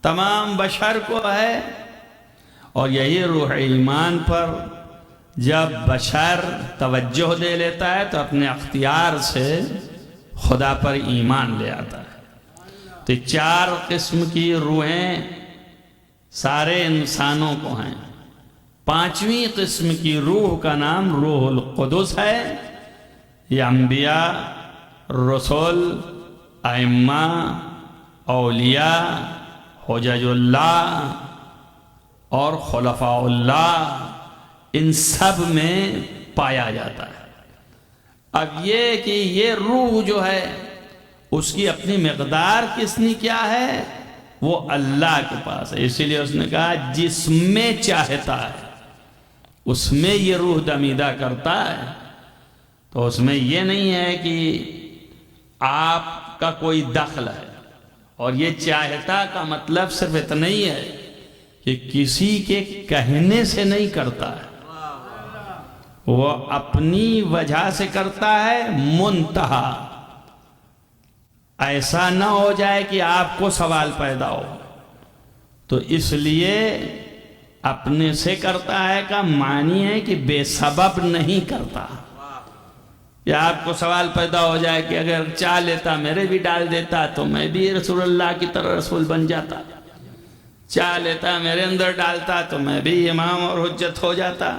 [SPEAKER 5] تمام بشر کو ہے، اور یہی روح ایمان پر جب بشر توجہ دے لیتا ہے تو اپنے اختیار سے خدا پر ایمان لے آتا ہے۔ تو چار قسم کی روحیں سارے انسانوں کو ہیں۔ پانچویں قسم کی روح کا نام روح القدس ہے، یہ انبیاء، رسول، ائمہ، اولیاء، حجج اللہ اور خلفاء اللہ، ان سب میں پایا جاتا ہے۔ اب یہ کہ یہ روح جو ہے اس کی اپنی مقدار کس نے کیا ہے، وہ اللہ کے پاس ہے، اسی لیے اس نے کہا جس میں چاہتا ہے اس میں یہ روح دمیدہ کرتا ہے۔ تو اس میں یہ نہیں ہے کہ آپ کا کوئی دخل ہے، اور یہ چاہتا کا مطلب صرف اتنا ہی ہے کہ کسی کے کہنے سے نہیں کرتا ہے، وہ اپنی وجہ سے کرتا ہے، منتہا ایسا نہ ہو جائے کہ آپ کو سوال پیدا ہو، تو اس لیے اپنے سے کرتا ہے کا معنی ہے کہ بے سبب نہیں کرتا، یا آپ کو سوال پیدا ہو جائے کہ اگر چاہ لیتا میرے بھی ڈال دیتا تو میں بھی رسول اللہ کی طرح رسول بن جاتا، چاہ لیتا میرے اندر ڈالتا تو میں بھی امام اور حجت ہو جاتا،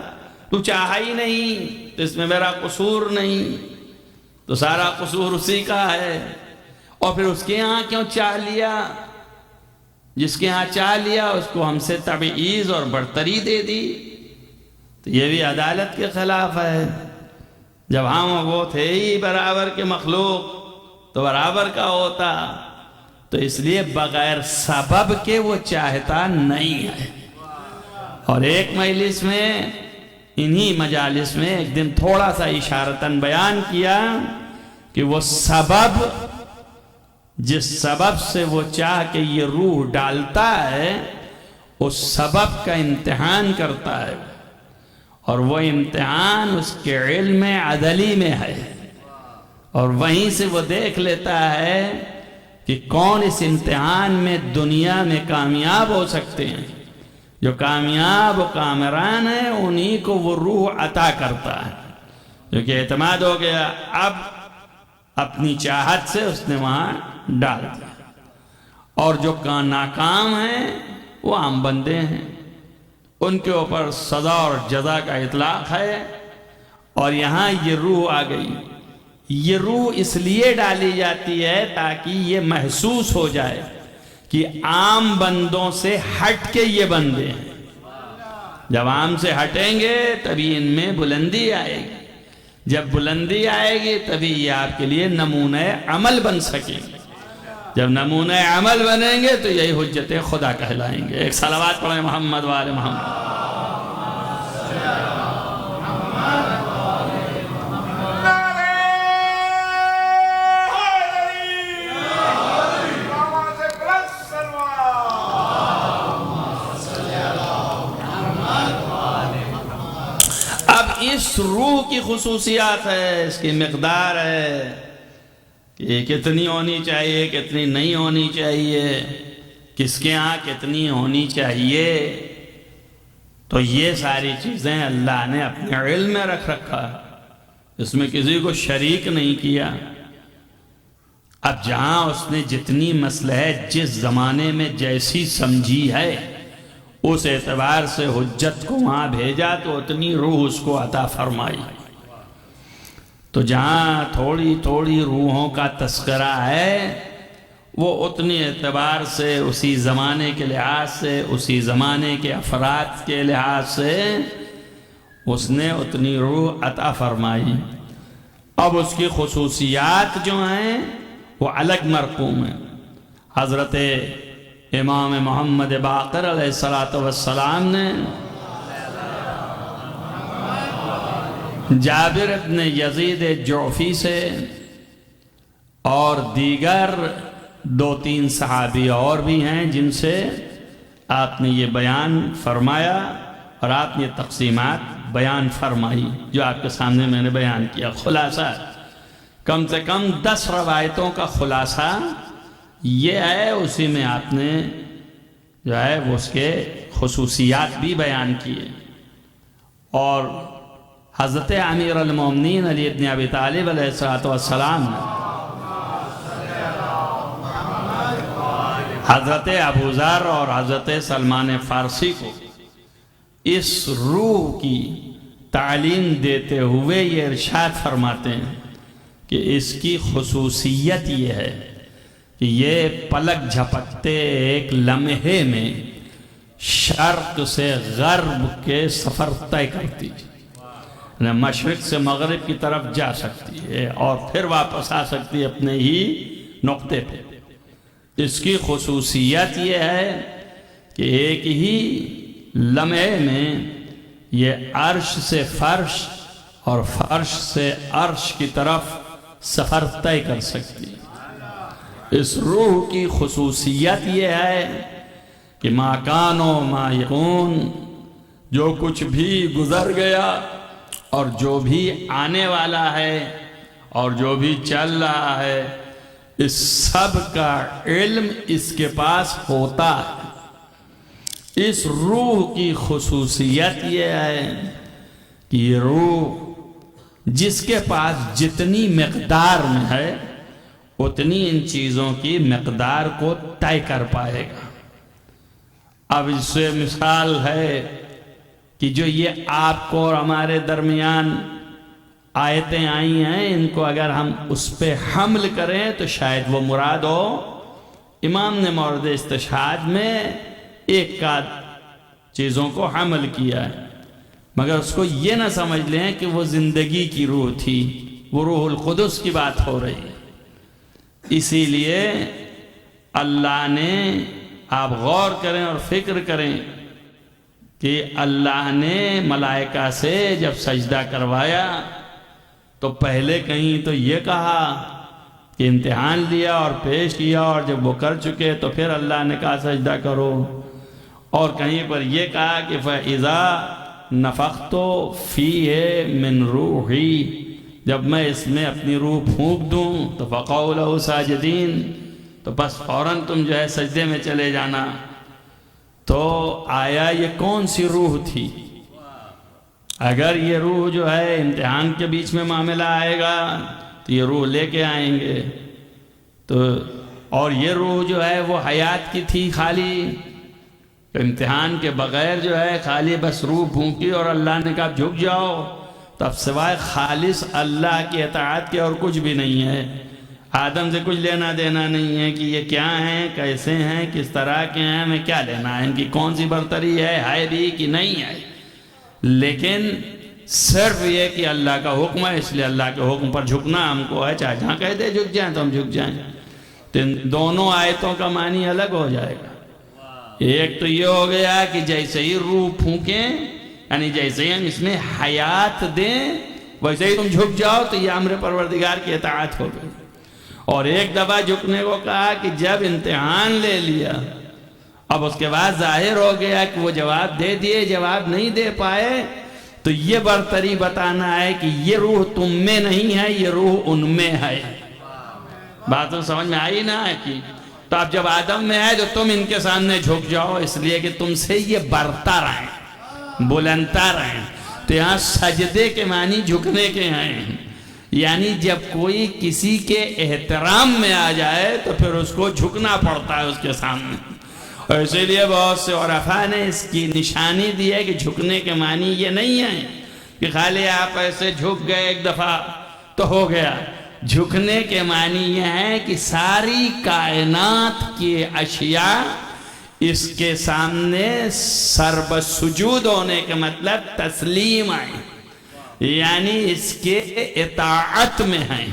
[SPEAKER 5] تو چاہا ہی نہیں تو اس میں میرا قصور نہیں، تو سارا قصور اسی کا ہے۔ اور پھر اس کے ہاں کیوں چاہ لیا؟ جس کے ہاں چاہ لیا اس کو ہم سے تبعیض اور برتری دے دی، تو یہ بھی عدالت کے خلاف ہے۔ جب ہم وہ تھے ہی برابر کے مخلوق تو برابر کا ہوتا، تو اس لیے بغیر سبب کے وہ چاہتا نہیں ہے۔ اور ایک مجلس میں، انہی مجالس میں ایک دن تھوڑا سا اشارتاً بیان کیا کہ وہ سبب، جس سبب سے وہ چاہ کے یہ روح ڈالتا ہے، اس سبب کا امتحان کرتا ہے، اور وہ امتحان اس کے علم عدلی میں ہے، اور وہیں سے وہ دیکھ لیتا ہے کہ کون اس امتحان میں دنیا میں کامیاب ہو سکتے ہیں۔ جو کامیاب و کامران ہیں انہی کو وہ روح عطا کرتا ہے، کیونکہ اعتماد ہو گیا، اب اپنی چاہت سے اس نے وہاں ڈال دیا۔ اور جو ناکام ہیں وہ عام بندے ہیں، ان کے اوپر سزا اور جزا کا اطلاق ہے۔ اور یہاں یہ روح آ گئی، یہ روح اس لیے ڈالی جاتی ہے تاکہ یہ محسوس ہو جائے کہ عام بندوں سے ہٹ کے یہ بندے ہیں۔ جب عام سے ہٹیں گے تبھی ان میں بلندی آئے گی، جب بلندی آئے گی تبھی یہ آپ کے لیے نمونہ عمل بن سکیں گے، جب نمونہ عمل بنیں گے تو یہی حجت خدا کہلائیں گے۔ ایک صلوات پڑھیں محمد و آل محمد۔ اب اس روح کی خصوصیات ہے، اس کی مقدار ہے کہ کتنی ہونی چاہیے، کتنی نہیں ہونی چاہیے، کس کے ہاں کتنی ہونی چاہیے، تو یہ ساری چیزیں اللہ نے اپنے علم میں رکھ رکھا، اس میں کسی کو شریک نہیں کیا۔ اب جہاں اس نے جتنی مصلحت جس زمانے میں جیسی سمجھی ہے اس اعتبار سے حجت کو وہاں بھیجا تو اتنی روح اس کو عطا فرمائی۔ تو جہاں تھوڑی تھوڑی روحوں کا تذکرہ ہے وہ اتنی اعتبار سے، اسی زمانے کے لحاظ سے، اسی زمانے کے افراد کے لحاظ سے اس نے اتنی روح عطا فرمائی۔ اب اس کی خصوصیات جو ہیں وہ الگ مرقوم ہیں۔ حضرت امام محمد باقر علیہ السلام نے جابر ابن یزید جعفی سے اور دیگر 2-3 صحابی اور بھی ہیں جن سے آپ نے یہ بیان فرمایا، اور آپ نے یہ تقسیمات بیان فرمائی جو آپ کے سامنے میں نے بیان کیا۔ خلاصہ کم سے کم 10 روایتوں کا خلاصہ یہ ہے، اسی میں آپ نے جو ہے وہ اس کے خصوصیات بھی بیان کیے۔ اور حضرت امیر المومنین علی ابن ابی طالب علیہ السلام نے حضرت ابو ذر اور حضرت سلمان فارسی کو اس روح کی تعلیم دیتے ہوئے یہ ارشاد فرماتے ہیں کہ اس کی خصوصیت یہ ہے کہ یہ پلک جھپکتے ایک لمحے میں شرق سے غرب کے سفر طے کرتی ہے، مشرق سے مغرب کی طرف جا سکتی ہے اور پھر واپس آ سکتی ہے اپنے ہی نقطے پہ۔ اس کی خصوصیت یہ ہے کہ ایک ہی لمحے میں یہ عرش سے فرش اور فرش سے عرش کی طرف سفر طے کر سکتی ہے۔ اس روح کی خصوصیت یہ ہے کہ ما کان و ما یکون، جو کچھ بھی گزر گیا اور جو بھی آنے والا ہے اور جو بھی چل رہا ہے، اس سب کا علم اس کے پاس ہوتا ہے۔ اس روح کی خصوصیت یہ ہے کہ یہ روح جس کے پاس جتنی مقدار میں ہے اتنی ان چیزوں کی مقدار کو طے کر پائے گا۔ اب اس سے مثال ہے کہ جو یہ آپ کو اور ہمارے درمیان آیتیں آئی ہیں، ان کو اگر ہم اس پہ حمل کریں تو شاید وہ مراد ہو۔ امام نے مورد استشہاد میں ایک کا چیزوں کو حمل کیا ہے، مگر اس کو یہ نہ سمجھ لیں کہ وہ زندگی کی روح تھی، وہ روح القدس کی بات ہو رہی ہے۔ اسی لیے اللہ نے، آپ غور کریں اور فکر کریں کہ اللہ نے ملائکہ سے جب سجدہ کروایا تو پہلے کہیں تو یہ کہا کہ امتحان لیا اور پیش کیا، اور جب وہ کر چکے تو پھر اللہ نے کہا سجدہ کرو، اور کہیں پر یہ کہا کہ فَإِذَا نَفَخْتُ فِيهِ مِن رُوحِي، جب میں اس میں اپنی روح پھونک دوں تو فَقَعُوا لَهُ سَاجِدِينَ، تو بس فوراً تم جو ہے سجدے میں چلے جانا۔ تو آیا یہ کون سی روح تھی؟ اگر یہ روح جو ہے امتحان کے بیچ میں معاملہ آئے گا تو یہ روح لے کے آئیں گے، تو اور یہ روح جو ہے وہ حیات کی تھی خالی، امتحان کے بغیر جو ہے خالی بس روح پھونکی اور اللہ نے کہا جھک جاؤ، تو اب سوائے خالص اللہ کی اطاعت کے اور کچھ بھی نہیں ہے۔ آدم سے کچھ لینا دینا نہیں ہے کہ یہ کیا ہیں، کیسے ہیں، کس طرح کے ہیں، ہمیں کیا لینا ہے، ان کی کون سی برتری ہے بھی کہ نہیں ہے، لیکن صرف یہ کہ اللہ کا حکم ہے، اس لیے اللہ کے حکم پر جھکنا ہم کو ہے، چاہے جہاں کہہ دے جھک جائیں تو ہم جھک جائیں۔ تو ان دونوں آیتوں کا معنی الگ ہو جائے گا۔ ایک تو یہ ہو گیا کہ جیسے ہی روح پھونکیں، یعنی جیسے ہی ہم اس میں حیات دیں ویسے ہی تم جھک جاؤ، تو یہ امر پروردگار کی اطاعت ہو گئی۔ اور ایک دفعہ جھکنے کو کہا کہ جب امتحان لے لیا، اب اس کے بعد ظاہر ہو گیا کہ وہ جواب دے دیے، جواب نہیں دے پائے، تو یہ برتری بتانا ہے کہ یہ روح تم میں نہیں ہے، یہ روح ان میں ہے۔ بات تو سمجھ میں آئی نہ ہے کہ تو اب جب آدم میں ہے تو تم ان کے سامنے جھک جاؤ، اس لیے کہ تم سے یہ برتر ہیں، بلندتر ہیں۔ تو یہاں سجدے کے معنی جھکنے کے ہیں، یعنی جب کوئی کسی کے احترام میں آ جائے تو پھر اس کو جھکنا پڑتا ہے اس کے سامنے، اور اسی لیے بہت سے عرفاء نے اس کی نشانی دی ہے کہ جھکنے کے معنی یہ نہیں ہے کہ خالی آپ ایسے جھک گئے ایک دفعہ تو ہو گیا۔ جھکنے کے معنی یہ ہے کہ ساری کائنات کی اشیاء اس کے سامنے سربسجود ہونے کے مطلب تسلیم ہیں، یعنی اس کے اطاعت میں ہیں۔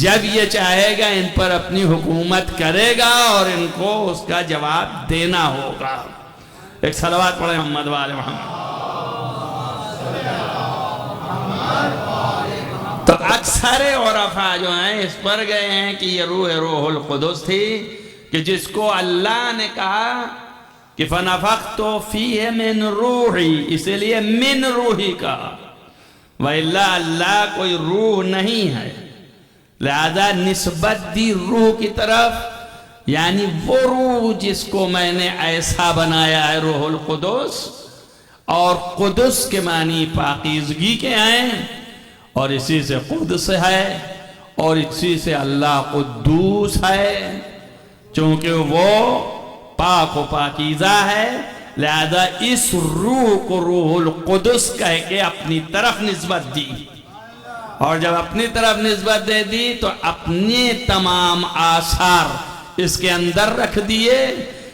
[SPEAKER 5] جب یہ چاہے گا ان پر اپنی حکومت کرے گا اور ان کو اس کا جواب دینا ہوگا۔ ایک صلوات پڑھیں محمد وآل محمد۔ تو اکثر عرفاء جو ہیں اس پر گئے ہیں کہ یہ روح القدس تھی، کہ جس کو اللہ نے کہا کہ فَنَفَخْتُ فِيهِ مِن رُوحِي، اس لیے من روحی کہا، وَإِلَّا اللہ کوئی روح نہیں ہے، لہذا نسبت دی روح کی طرف، یعنی وہ روح جس کو میں نے ایسا بنایا ہے روح القدس، اور قدس کے معنی پاکیزگی کے ہیں، اور اسی سے قدس ہے، اور اسی سے اللہ قدوس ہے، چونکہ وہ پاک و پاکیزہ ہے، لہذا اس روح کو روح القدس کہہ کے اپنی طرف نسبت دی، اور جب اپنی طرف نسبت دے دی تو اپنے تمام آثار اس کے اندر رکھ دیے۔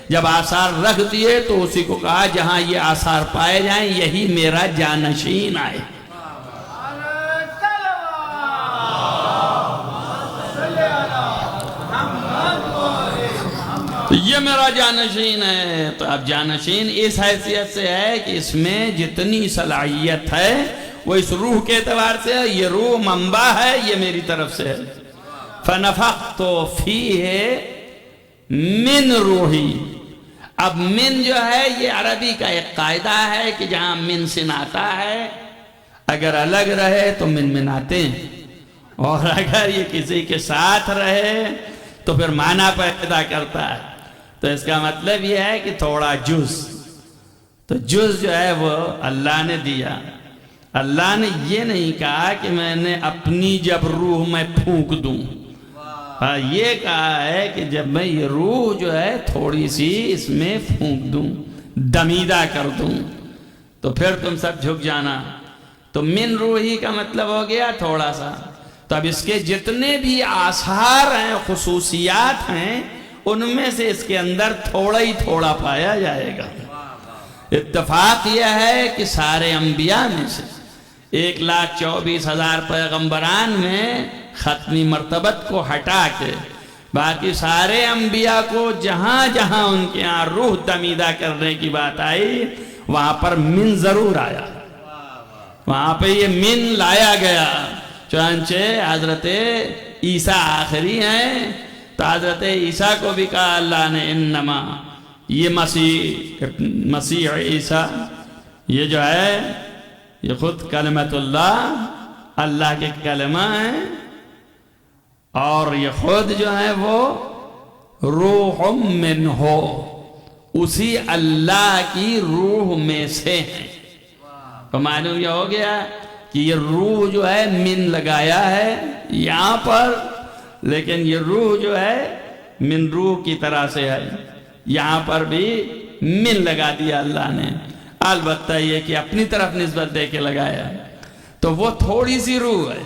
[SPEAKER 5] جب آثار رکھ دیے تو اسی کو کہا جہاں یہ آثار پائے جائیں یہی میرا جانشین آئے۔ تو یہ میرا جانشین ہے۔ تو اب جانشین اس حیثیت سے ہے کہ اس میں جتنی صلاحیت ہے وہ اس روح کے اعتبار سے ہے، یہ روح منبع ہے، یہ میری طرف سے ہے۔ فَنَفَخْتُ فِيهِ مِن رُوحِي، اب من جو ہے یہ عربی کا ایک قاعدہ ہے کہ جہاں من سن آتا ہے اگر الگ رہے تو من من آتے ہیں، اور اگر یہ کسی کے ساتھ رہے تو پھر معنی پیدا کرتا ہے۔ تو اس کا مطلب یہ ہے کہ تھوڑا جز، تو جز جو ہے وہ اللہ نے دیا، اللہ نے یہ نہیں کہا کہ میں نے اپنی جب روح میں پھونک دوں، یہ کہا ہے کہ جب میں یہ روح جو ہے تھوڑی سی اس میں پھونک دوں، دمیدہ کر دوں، تو پھر تم سب جھک جانا۔ تو من روحی کا مطلب ہو گیا تھوڑا سا۔ تو اب اس کے جتنے بھی آثار ہیں، خصوصیات ہیں، ان میں سے اس کے اندر تھوڑا ہی تھوڑا پایا جائے گا۔ اتفاق یہ ہے کہ سارے انبیاء میں سے 1,24,000 پیغمبران میں ختمی مرتبت کو ہٹا کے باقی سارے انبیاء کو جہاں جہاں ان کے یہاں روح دمیدہ کرنے کی بات آئی وہاں پر من ضرور آیا، وہاں پہ یہ من لایا گیا۔ چنانچہ حضرت عیسیٰ آخری ہیں تو حضرت عیسیٰ کو بھی کہا اللہ نے انما، یہ مسیح عیسیٰ یہ جو ہے یہ خود کلمت اللہ کے کلمہ ہیں، اور یہ خود جو ہے وہ روح منہ، اسی اللہ کی روح میں سے ہیں۔ تو معلوم یہ ہو گیا کہ یہ روح جو ہے من لگایا ہے یہاں پر، لیکن یہ روح جو ہے من روح کی طرح سے ہے، یہاں پر بھی من لگا دیا اللہ نے، البتہ یہ کہ اپنی طرف نسبت دے کے لگایا، تو وہ تھوڑی سی روح ہے۔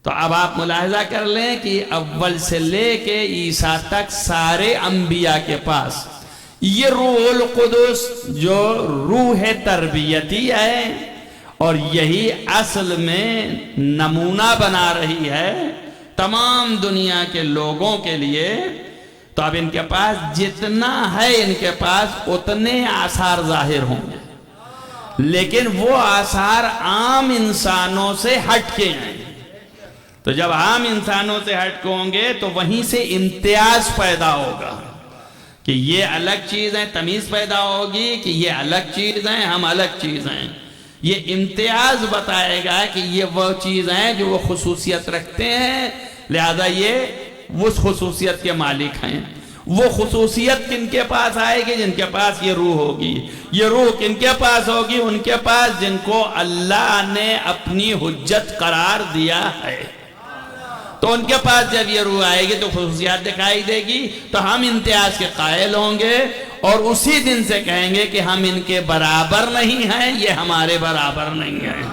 [SPEAKER 5] تو اب آپ ملاحظہ کر لیں کہ اول سے لے کے عیسیٰ تک سارے انبیاء کے پاس یہ روح القدس جو روح تربیتی ہے، اور یہی اصل میں نمونہ بنا رہی ہے تمام دنیا کے لوگوں کے لیے۔ تو اب ان کے پاس جتنا ہے ان کے پاس اتنے آثار ظاہر ہوں گے، لیکن وہ آثار عام انسانوں سے ہٹ کے ہیں۔ تو جب عام انسانوں سے ہٹ کے ہوں گے تو وہیں سے امتیاز پیدا ہوگا کہ یہ الگ چیز ہے، تمیز پیدا ہوگی کہ یہ الگ چیز ہیں، ہم الگ چیز ہیں۔ یہ امتیاز بتائے گا کہ یہ وہ چیز ہیں جو وہ خصوصیت رکھتے ہیں، لہذا یہ اس خصوصیت کے مالک ہیں۔ وہ خصوصیت کن کے پاس آئے گی؟ جن کے پاس یہ روح ہوگی۔ یہ روح کن کے پاس ہوگی؟ ان کے پاس جن کو اللہ نے اپنی حجت قرار دیا ہے۔ تو ان کے پاس جب یہ روح آئے گی تو خصوصیات دکھائی دے گی، تو ہم امتیاز کے قائل ہوں گے، اور اسی دن سے کہیں گے کہ ہم ان کے برابر نہیں ہیں، یہ ہمارے برابر نہیں ہیں۔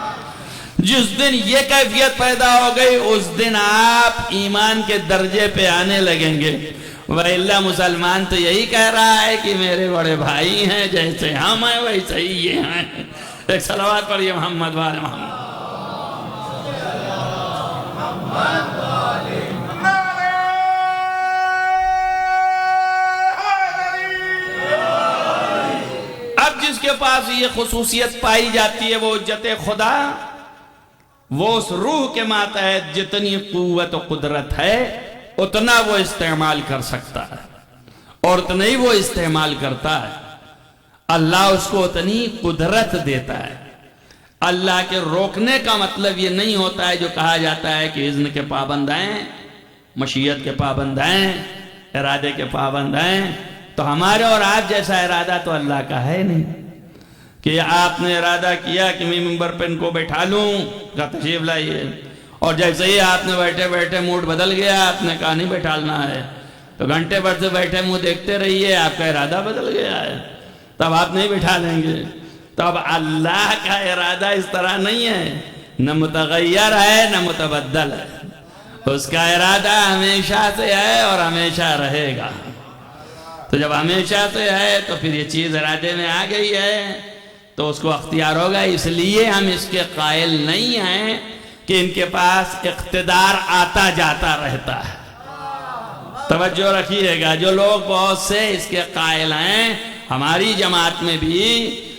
[SPEAKER 5] جس دن یہ کیفیت پیدا ہو گئی اس دن آپ ایمان کے درجے پہ آنے لگیں گے۔ وَإِلَّا مسلمان تو یہی کہہ رہا ہے کہ میرے بڑے بھائی ہیں، جیسے ہم ہیں ویسے ہی یہ ہیں۔ ایک صلوات پڑھیے محمد وآل محمد۔ اب جس کے پاس یہ خصوصیت پائی جاتی ہے وہ حجت خدا، وہ اس روح کے ماتحت جتنی قوت و قدرت ہے اتنا وہ استعمال کر سکتا ہے، اور اتنا ہی وہ استعمال کرتا ہے۔ اللہ اس کو اتنی قدرت دیتا ہے۔ اللہ کے روکنے کا مطلب یہ نہیں ہوتا ہے جو کہا جاتا ہے کہ اذن کے پابند ہیں، مشیت کے پابند ہیں، ارادے کے پابند ہیں۔ تو ہمارے اور آپ جیسا ارادہ تو اللہ کا ہے نہیں کہ آپ نے ارادہ کیا کہ میں ممبر پہ ان کو بیٹھا لوں، کہا تشریف لائیے، اور جیسے ہی آپ نے بیٹھے بیٹھے موڈ بدل گیا، آپ نے کہا نہیں بیٹھالنا ہے، تو گھنٹے بھر سے بیٹھے منہ دیکھتے رہیے، آپ کا ارادہ بدل گیا ہے، تب آپ نہیں بٹھا لیں گے۔ تو اب اللہ کا ارادہ اس طرح نہیں ہے، نہ متغیر ہے نہ متبدل ہے، اس کا ارادہ ہمیشہ سے ہے اور ہمیشہ رہے گا۔ تو جب ہمیشہ سے ہے تو پھر یہ چیز ارادے میں آ گئی ہے تو اس کو اختیار ہوگا۔ اس لیے ہم اس کے قائل نہیں ہیں کہ ان کے پاس اقتدار آتا جاتا رہتا ہے۔ توجہ رکھیے گا، جو لوگ بہت سے اس کے قائل ہیں ہماری جماعت میں بھی،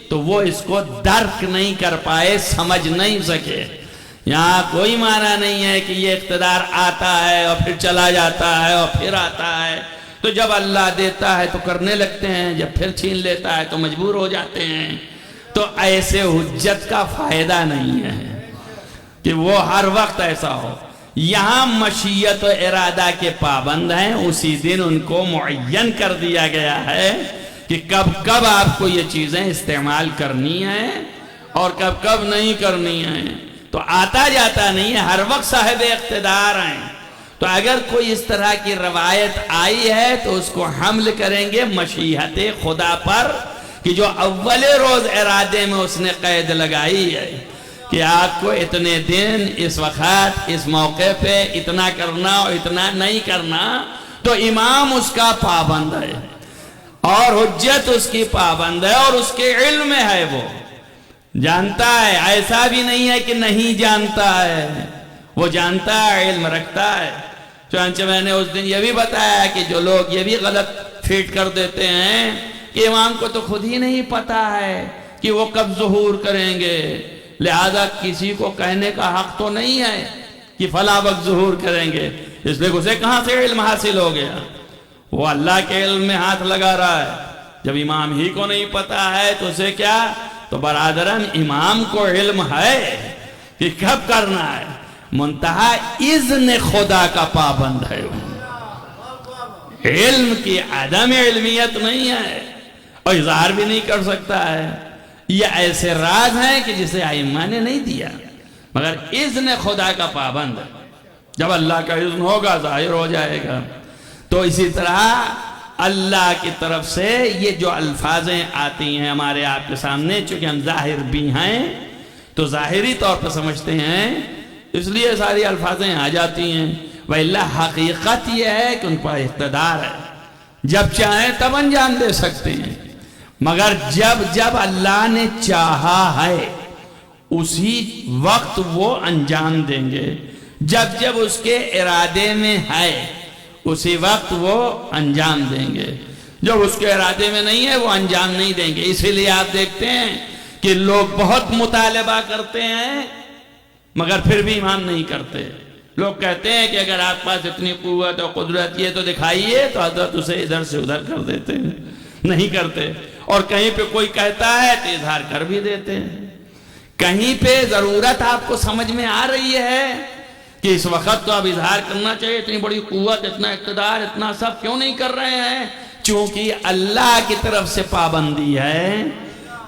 [SPEAKER 5] تو وہ اس کو درک نہیں کر پائے، سمجھ نہیں سکے۔ یہاں کوئی معنی نہیں ہے کہ یہ اقتدار آتا ہے اور پھر چلا جاتا ہے اور پھر آتا ہے۔ تو جب اللہ دیتا ہے تو کرنے لگتے ہیں، جب پھر چھین لیتا ہے تو مجبور ہو جاتے ہیں۔ تو ایسے حجت کا فائدہ نہیں ہے کہ وہ ہر وقت ایسا ہو۔ یہاں مشیت و ارادہ کے پابند ہیں، اسی دن ان کو معین کر دیا گیا ہے کہ کب کب آپ کو یہ چیزیں استعمال کرنی ہیں، اور کب کب نہیں کرنی ہے، تو آتا جاتا نہیں ہے، ہر وقت صاحب اقتدار ہیں۔ تو اگر کوئی اس طرح کی روایت آئی ہے تو اس کو حمل کریں گے مشیت خدا پر، کہ جو اول روز ارادے میں اس نے قید لگائی ہے کہ آپ کو اتنے دن اس وقت اس موقع پہ اتنا کرنا اور اتنا نہیں کرنا، تو امام اس کا پابند ہے اور حجت اس کی پابند ہے اور اس کے علم میں ہے، وہ جانتا ہے، ایسا بھی نہیں ہے کہ نہیں جانتا ہے، وہ جانتا ہے، علم رکھتا ہے۔ چنانچہ میں نے اس دن یہ بھی بتایا کہ جو لوگ یہ بھی غلط فیٹ کر دیتے ہیں کہ امام کو تو خود ہی نہیں پتا ہے کہ وہ کب ظہور کریں گے، لہذا کسی کو کہنے کا حق تو نہیں ہے کہ فلاں وقت ظہور کریں گے، اس لیے اسے کہاں سے علم حاصل ہو گیا؟ وہ اللہ کے علم میں ہاتھ لگا رہا ہے۔ جب امام ہی کو نہیں پتا ہے تو اسے کیا؟ تو برادران امام کو علم ہے کہ کب کرنا ہے، منتہا اذن خدا کا پابند ہے، علم کی عدم علمیت نہیں ہے اور اظہار بھی نہیں کر سکتا ہے۔ یہ ایسے راز ہیں کہ جسے ائمہ نے نہیں دیا، مگر اذن خدا کا پابند ہے، جب اللہ کا اذن ہوگا ظاہر ہو جائے گا۔ تو اسی طرح اللہ کی طرف سے یہ جو الفاظیں آتی ہیں ہمارے آپ کے سامنے، چونکہ ہم ظاہر بھی ہیں تو ظاہری طور پر سمجھتے ہیں، اس لیے ساری الفاظیں آ جاتی ہیں، وَإِلَّا حقیقت یہ ہے کہ ان پر اقتدار ہے، جب چاہیں تب انجام دے سکتے ہیں، مگر جب اللہ نے چاہا ہے اسی وقت وہ انجام دیں گے، جب اس کے ارادے میں ہے اسی وقت وہ انجام دیں گے، جب اس کے ارادے میں نہیں ہے وہ انجام نہیں دیں گے۔ اسی لیے آپ دیکھتے ہیں کہ لوگ بہت مطالبہ کرتے ہیں مگر پھر بھی ایمان نہیں کرتے۔ لوگ کہتے ہیں کہ اگر آپ پاس اتنی قوت اور قدرت یہ تو دکھائیے، تو حضرت اسے ادھر سے ادھر کر دیتے ہیں، نہیں کرتے۔ اور کہیں پہ کوئی کہتا ہے تو اظہار کر بھی دیتے ہیں۔ کہیں پہ ضرورت آپ کو سمجھ میں آ رہی ہے کہ اس وقت تو اب اظہار کرنا چاہیے، اتنی بڑی قوت، اتنا اقتدار، اتنا سب کیوں نہیں کر رہے ہیں؟ چونکہ اللہ کی طرف سے پابندی ہے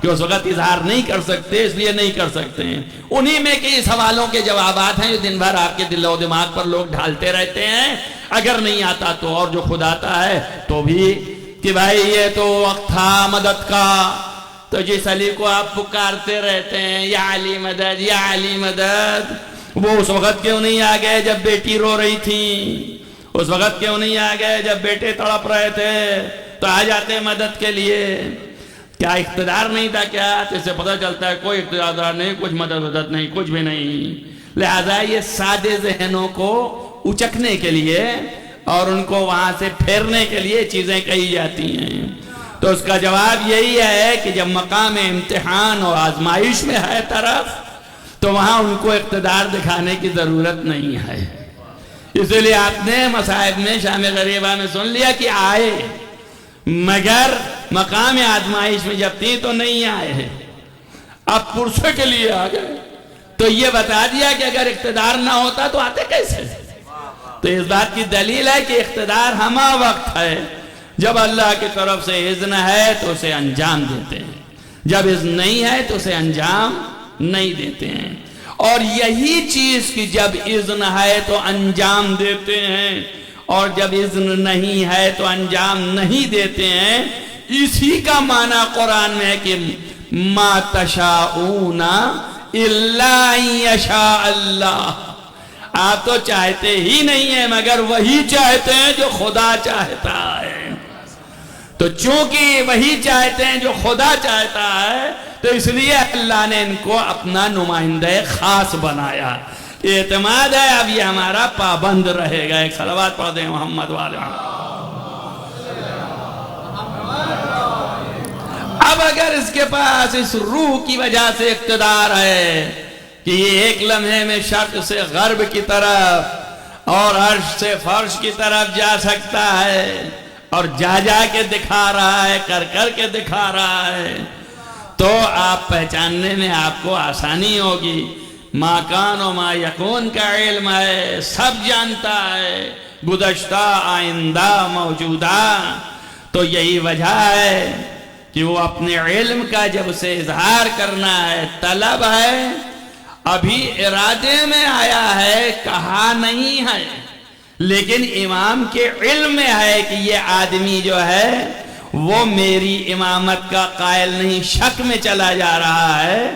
[SPEAKER 5] کہ اس وقت اظہار نہیں کر سکتے، اس لیے نہیں کر سکتے ہیں۔ انہی میں کئی سوالوں کے جوابات ہیں جو دن بھر آپ کے دل و دماغ پر لوگ ڈھالتے رہتے ہیں، اگر نہیں آتا تو، اور جو خود آتا ہے تو بھی، کہ بھائی یہ تو وقت تھا مدد کا، تو جس علی کو آپ پکارتے رہتے ہیں یا علی مدد یا علی مدد، وہ اس وقت کیوں نہیں آ گئے جب بیٹی رو رہی تھی؟ اس وقت کیوں نہیں آ گئے جب بیٹے تڑپ رہے تھے؟ تو آ جاتے مدد کے لیے۔ کیا اقتدار نہیں تھا کیا؟ تو اس سے پتہ چلتا ہے کوئی اقتدار نہیں، کچھ مدد نہیں، کچھ بھی نہیں۔ لہذا یہ سادے ذہنوں کو اچکنے کے لیے اور ان کو وہاں سے پھیرنے کے لیے چیزیں کہی جاتی ہیں۔ تو اس کا جواب یہی ہے کہ جب مقام امتحان اور آزمائش میں ہے طرف، تو وہاں ان کو اقتدار دکھانے کی ضرورت نہیں ہے۔ اس لیے آپ نے مصائب میں شام غریبہ میں سن لیا کہ آئے، مگر مقام آزمائش میں جب تھی تو نہیں آئے ہیں، اب پرسے کے لیے آ گئے۔ تو یہ بتا دیا کہ اگر اقتدار نہ ہوتا تو آتے کیسے؟ تو اس بات کی دلیل ہے کہ اقتدار ہما وقت ہے جب اللہ کی طرف سے اذن ہے تو اسے انجام دیتے ہیں، جب اذن نہیں ہے تو اسے انجام نہیں دیتے ہیں۔ اور یہی چیز کہ جب اذن ہے تو انجام دیتے ہیں اور جب اذن نہیں ہے تو انجام نہیں دیتے ہیں، اسی کا معنی قرآن میں ہے کہ ما تشاءون الا ان یشاء اللہ، آپ تو چاہتے ہی نہیں ہیں مگر وہی چاہتے ہیں جو خدا چاہتا ہے۔ تو چونکہ وہی چاہتے ہیں جو خدا چاہتا ہے، تو اس لیے اللہ نے ان کو اپنا نمائندہ خاص بنایا۔ اعتماد ہے اب یہ ہمارا پابند رہے گا۔ ایک صلوات پڑھ دیں محمد والے۔ اب اگر اس کے پاس اس روح کی وجہ سے اقتدار ہے کہ یہ ایک لمحے میں شرق سے غرب کی طرف اور عرش سے فرش کی طرف جا سکتا ہے اور جا کے دکھا رہا ہے، کر کے دکھا رہا ہے، تو آپ پہچاننے میں آپ کو آسانی ہوگی۔ ما کان و ما یکون کا علم ہے، سب جانتا ہے، گزشتہ آئندہ موجودہ۔ تو یہی وجہ ہے کہ وہ اپنے علم کا جب اسے اظہار کرنا ہے، طلب ہے، ابھی ارادے میں آیا ہے، کہا نہیں ہے، لیکن امام کے علم میں ہے کہ یہ آدمی جو ہے وہ میری امامت کا قائل نہیں، شک میں چلا جا رہا ہے،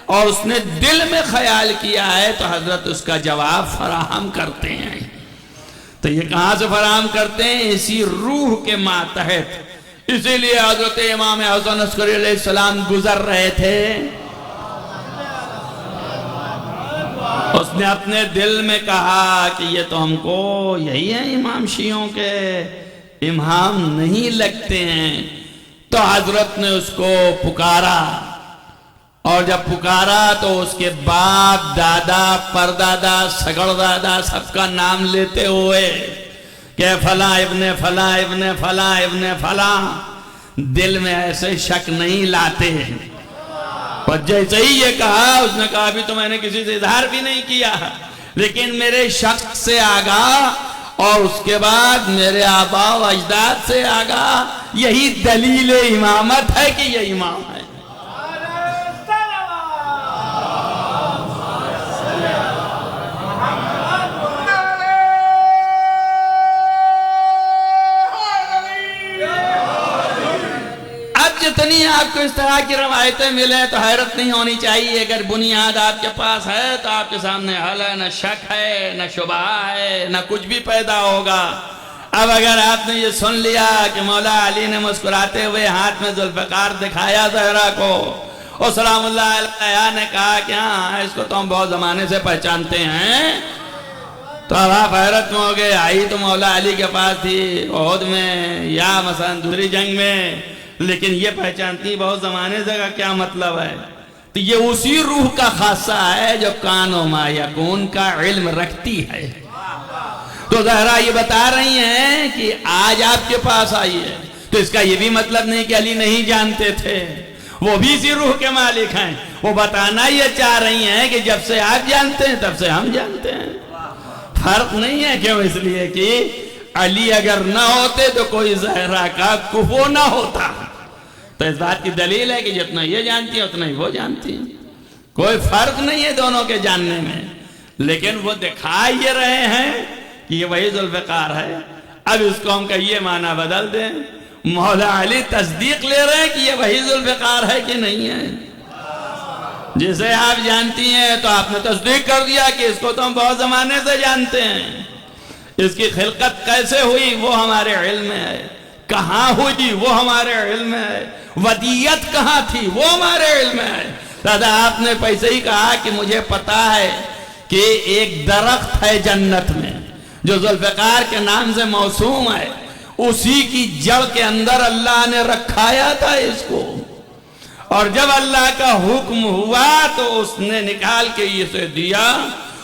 [SPEAKER 5] اور اس نے دل میں خیال کیا ہے، تو حضرت اس کا جواب فراہم کرتے ہیں۔ تو یہ کہاں سے فراہم کرتے ہیں؟ اسی روح کے ماتحت۔ اسی لیے حضرت امام حسن عسکری علیہ السلام گزر رہے تھے، اس نے اپنے دل میں کہا کہ یہ تو ہم کو یہی ہے امام شیعوں کے امام نہیں لگتے ہیں، تو حضرت نے اس کو پکارا، اور جب پکارا تو اس کے باپ، دادا، پردادا، سگڑدادا سب کا نام لیتے ہوئے کہ فلاں ابن فلاں ابن فلاں ابن فلاں، دل میں ایسے شک نہیں لاتے۔ اور جیسے ہی یہ کہا، اس نے کہا ابھی تو میں نے کسی سے اظہار بھی نہیں کیا، لیکن میرے شک سے آگاہ، اور اس کے بعد میرے آباء و اجداد سے آگاہ، یہی دلیل امامت ہے کہ یہ امام ہے۔ جتنی آپ کو اس طرح کی روایتیں ملے تو حیرت نہیں ہونی چاہیے، اگر بنیاد آپ کے پاس ہے تو آپ کے سامنے حل ہے، نہ شک ہے، نہ شبہ ہے، نہ کچھ بھی پیدا ہوگا۔ اب اگر آپ نے یہ سن لیا کہ مولا علی نے مسکراتے ہوئے ہاتھ میں ذوالفقار دکھایا زہرا کو، اور سلام اللہ علیہ نے کہا کہ ہاں اس کو تو ہم بہت زمانے سے پہچانتے ہیں، تو اب آپ حیرت میں ہو گئے، آئی تو مولا علی کے پاس تھی احد میں یا مثلا دوسری جنگ میں، لیکن یہ پہچانتی بہت زمانے سے، کا کیا مطلب ہے؟ تو یہ اسی روح کا خاصہ ہے جو کان و ما یکون کا علم رکھتی ہے۔ تو زہرا یہ بتا رہی ہیں کہ آج آپ کے پاس آئی ہے، تو اس کا یہ بھی مطلب نہیں کہ علی نہیں جانتے تھے، وہ بھی اسی روح کے مالک ہیں۔ وہ بتانا یہ چاہ رہی ہیں کہ جب سے آپ جانتے ہیں تب سے ہم جانتے ہیں، فرق نہیں ہے۔ کیوں؟ اس لیے کہ علی اگر نہ ہوتے تو کوئی زہرا کا کفو نہ ہوتا۔ تو اس بات کی دلیل ہے کہ جتنا یہ جانتی ہیں اتنا ہی وہ جانتی ہیں، کوئی فرق نہیں ہے دونوں کے جاننے میں، لیکن وہ دکھا یہ رہے ہیں کہ یہ وہی ذوالفقار ہے۔ اب اس کو ہم کا یہ معنی بدل دیں، مولا علی تصدیق لے رہے ہیں کہ یہ وہی ذوالفقار ہے کہ نہیں ہے، جسے آپ جانتی ہیں، تو آپ نے تصدیق کر دیا کہ اس کو تو ہم بہت زمانے سے جانتے ہیں۔ اس کی خلقت کیسے ہوئی وہ ہمارے علم میں ہے، کہاں ہوئی وہ ہمارے علم میں ہے، ودیت کہاں تھی وہ ہمارے علم میں ہے۔ دادا آپ نے پیسے ہی کہا کہ مجھے پتا ہے کہ ایک درخت ہے جنت میں جو ذوالفقار کے نام سے موسوم ہے، اسی کی جڑ کے اندر اللہ نے رکھایا تھا اس کو، اور جب اللہ کا حکم ہوا تو اس نے نکال کے اسے دیا،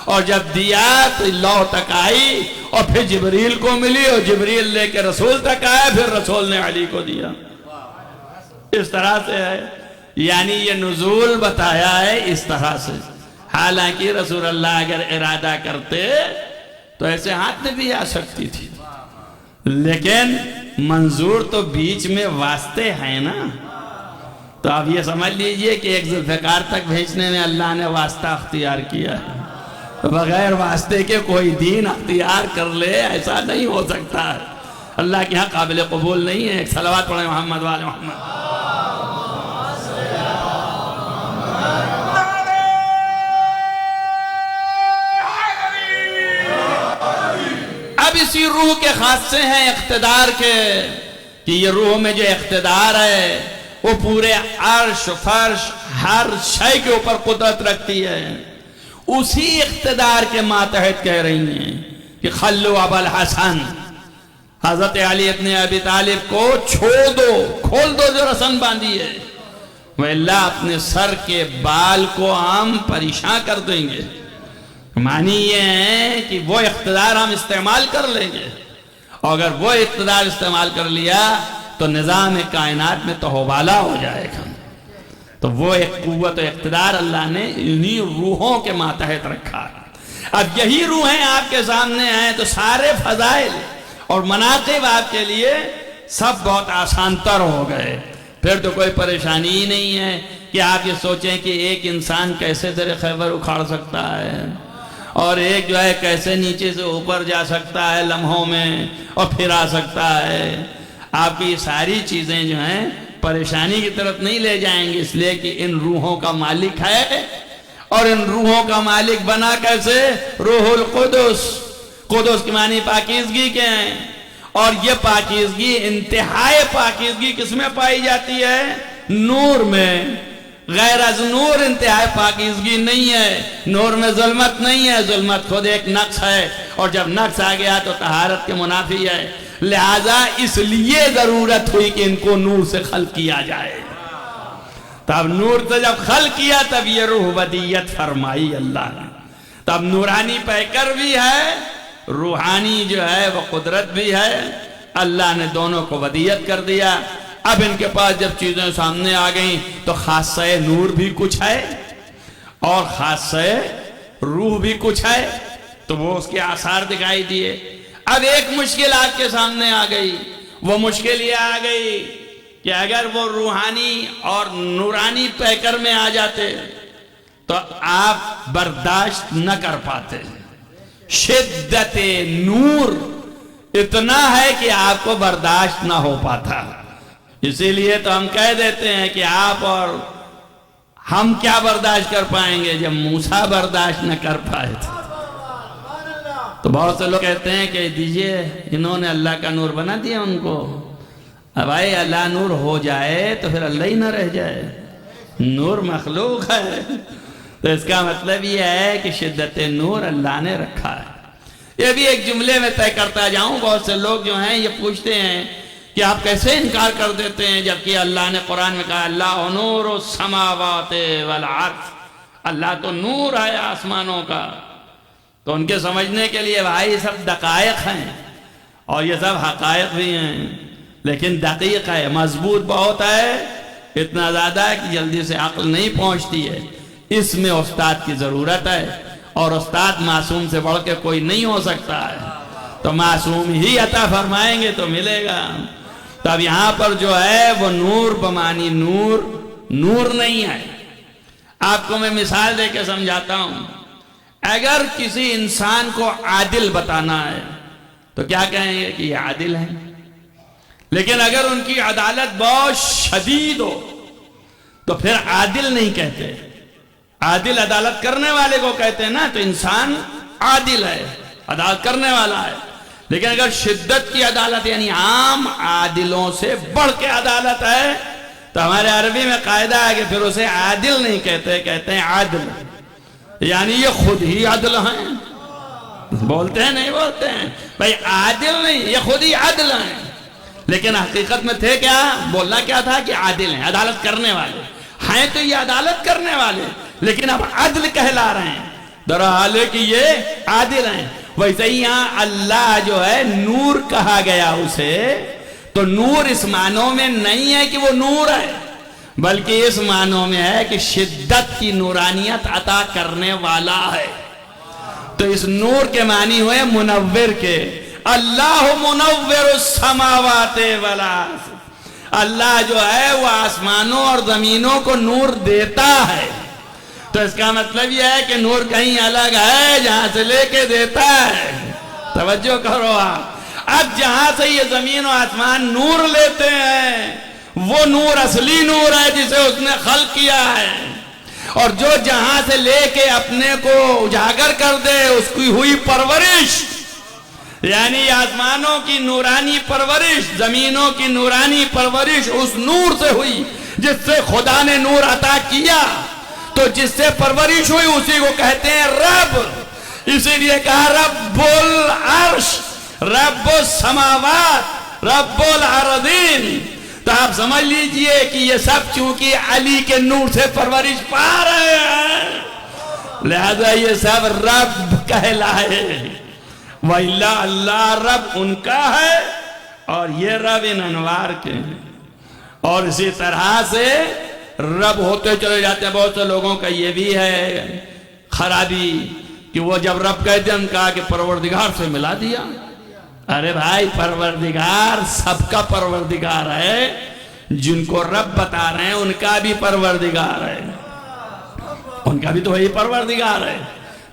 [SPEAKER 5] اور جب دیا تو لو تک آئی، اور پھر جبریل کو ملی، اور جبریل لے کے رسول تک آیا، پھر رسول نے علی کو دیا۔ اس طرح سے ہے، یعنی یہ نزول بتایا ہے اس طرح سے۔ حالانکہ رسول اللہ اگر ارادہ کرتے تو ایسے ہاتھ میں بھی آ سکتی تھی، لیکن منظور تو بیچ میں واسطے ہیں نا۔ تو آپ یہ سمجھ لیجئے کہ ایک ذوالفقار تک بھیجنے میں اللہ نے واسطہ اختیار کیا ہے، بغیر واسطے کے کوئی دین اختیار کر لے ایسا نہیں ہو سکتا ہے، اللہ کے ہاں قابل قبول نہیں ہے۔ ایک صلوات پڑھیں محمد وآل محمد۔ اب اسی روح کے خاصے ہیں اقتدار کے، کہ یہ روح میں جو اقتدار ہے وہ پورے عرش فرش ہر شے کے اوپر قدرت رکھتی ہے۔ اسی اقتدار کے ماتحت کہہ رہی ہیں کہ خلو ابا الحسن، حضرت علی ابن ابی طالب کو چھوڑ دو، کھول دو جو رسن باندھی ہے، وَإِلَّا اپنے سر کے بال کو ہم پریشان کر دیں گے۔ معنی یہ ہے کہ وہ اقتدار ہم استعمال کر لیں گے، اور اگر وہ اقتدار استعمال کر لیا تو نظام کائنات میں تہوبالا ہو جائے گا۔ تو وہ ایک قوت و اقتدار اللہ نے انہی روحوں کے ماتحت رکھا۔ اب یہی روحیں آپ کے سامنے ہیں تو سارے فضائل اور مناقب آپ کے لیے سب بہت آسان تر ہو گئے۔ پھر تو کوئی پریشانی ہی نہیں ہے کہ آپ یہ سوچیں کہ ایک انسان کیسے در خیبر اکھاڑ سکتا ہے اور ایک جو ہے کیسے نیچے سے اوپر جا سکتا ہے لمحوں میں اور پھر آ سکتا ہے. آپ کی یہ ساری چیزیں جو ہیں پریشانی کی طرف نہیں لے جائیں گے، اس لیے کہ ان روحوں کا مالک ہے. اور ان روحوں کا مالک بنا کیسے؟ روح القدس. قدس کی معنی پاکیزگی کے ہیں، اور یہ پاکیزگی انتہائی پاکیزگی کس میں پائی جاتی ہے؟ نور میں. غیر از نور انتہائی پاکیزگی نہیں ہے. نور میں ظلمت نہیں ہے، ظلمت خود ایک نقص ہے، اور جب نقص آ گیا تو طہارت کے منافی ہے. لہذا اس لیے ضرورت ہوئی کہ ان کو نور سے خلق کیا جائے. تب نور سے جب خلق کیا تب یہ روح ودیت فرمائی اللہ نے. تب نورانی پیکر بھی ہے، روحانی جو ہے وہ قدرت بھی ہے. اللہ نے دونوں کو ودیت کر دیا. اب ان کے پاس جب چیزیں سامنے آ گئیں تو خاصہ نور بھی کچھ ہے اور خاصہ روح بھی کچھ ہے، تو وہ اس کے آثار دکھائی دیے. اب ایک مشکل آپ کے سامنے آ گئی. وہ مشکل یہ آ گئی کہ اگر وہ روحانی اور نورانی پیکر میں آ جاتے تو آپ برداشت نہ کر پاتے. شدت نور اتنا ہے کہ آپ کو برداشت نہ ہو پاتا. اسی لیے تو ہم کہہ دیتے ہیں کہ آپ اور ہم کیا برداشت کر پائیں گے جب موسیٰ برداشت نہ کر پائے تھے. تو بہت سے لوگ کہتے ہیں کہ دیجئے انہوں نے اللہ کا نور بنا دیا ان کو. اب آئے اللہ نور ہو جائے تو پھر اللہ ہی نہ رہ جائے. نور مخلوق ہے. تو اس کا مطلب یہ ہے کہ شدت نور اللہ نے رکھا ہے. یہ بھی ایک جملے میں طے کرتا جاؤں. بہت سے لوگ جو ہیں یہ پوچھتے ہیں کہ آپ کیسے انکار کر دیتے ہیں جبکہ اللہ نے قرآن میں کہا اللہ نور السماوات والارض. اللہ تو نور ہے آسمانوں کا. تو ان کے سمجھنے کے لیے بھائی سب دقائق ہیں اور یہ سب حقائق بھی ہیں، لیکن دقیق ہے، مضبوط بہت ہے، اتنا زیادہ ہے کہ جلدی سے عقل نہیں پہنچتی ہے. اس میں استاد کی ضرورت ہے، اور استاد معصوم سے بڑھ کے کوئی نہیں ہو سکتا ہے. تو معصوم ہی عطا فرمائیں گے تو ملے گا. تب یہاں پر جو ہے وہ نور بمانی نور نہیں ہے. آپ کو میں مثال دے کے سمجھاتا ہوں. اگر کسی انسان کو عادل بتانا ہے تو کیا کہیں گے کہ یہ عادل ہے. لیکن اگر ان کی عدالت بہت شدید ہو تو پھر عادل نہیں کہتے. عادل عدالت کرنے والے کو کہتے ہیں نا. تو انسان عادل ہے، عدالت کرنے والا ہے. لیکن اگر شدت کی عدالت یعنی عام عادلوں سے بڑھ کے عدالت ہے تو ہمارے عربی میں قاعدہ ہے کہ پھر اسے عادل نہیں کہتے، کہتے ہیں عادل. یعنی یہ خود ہی عدل ہیں. بولتے ہیں نہیں بولتے ہیں بھائی عادل نہیں، یہ خود ہی عدل ہیں. لیکن حقیقت میں تھے کیا؟ بولنا کیا تھا کہ عادل ہیں، عدالت کرنے والے ہیں. تو یہ عدالت کرنے والے لیکن اب عدل کہلا رہے ہیں، درحال ہے کہ یہ عادل ہیں. ویسے ہی یہاں اللہ جو ہے نور کہا گیا اسے، تو نور اس معنوں میں نہیں ہے کہ وہ نور ہے، بلکہ اس معنوں میں ہے کہ شدت کی نورانیت عطا کرنے والا ہے. تو اس نور کے معنی ہوئے منور کے. اللہ منور السماوات والارض. اللہ جو ہے وہ آسمانوں اور زمینوں کو نور دیتا ہے. تو اس کا مطلب یہ ہے کہ نور کہیں الگ ہے جہاں سے لے کے دیتا ہے. توجہ کرو آپ. اب جہاں سے یہ زمین و آسمان نور لیتے ہیں وہ نور اصلی نور ہے جسے اس نے خلق کیا ہے. اور جو جہاں سے لے کے اپنے کو اجاگر کر دے اس کی ہوئی پرورش، یعنی آسمانوں کی نورانی پرورش، زمینوں کی نورانی پرورش اس نور سے ہوئی جس سے خدا نے نور عطا کیا. تو جس سے پرورش ہوئی اسی کو کہتے ہیں رب. اسی لیے کہا رب العرش، رب السماوات، رب الارضین. تو آپ سمجھ لیجئے کہ یہ سب چونکہ علی کے نور سے پرورش پا رہے ہیں لہذا یہ سب رب کہلائے. وَإِلَّا اللہ رب ان کا ہے اور یہ رب ان انوار کے ہیں. اور اسی طرح سے رب ہوتے چلے جاتے ہیں. بہت سے لوگوں کا یہ بھی ہے خرابی کہ وہ جب رب کہتے ہیں ان کہا کہ پروردگار سے ملا دیا. ارے بھائی پروردگار سب کا پروردگار ہے. جن کو رب بتا رہے ہیں ان کا بھی پروردگار ہے، ان کا بھی تو وہی پروردگار ہے،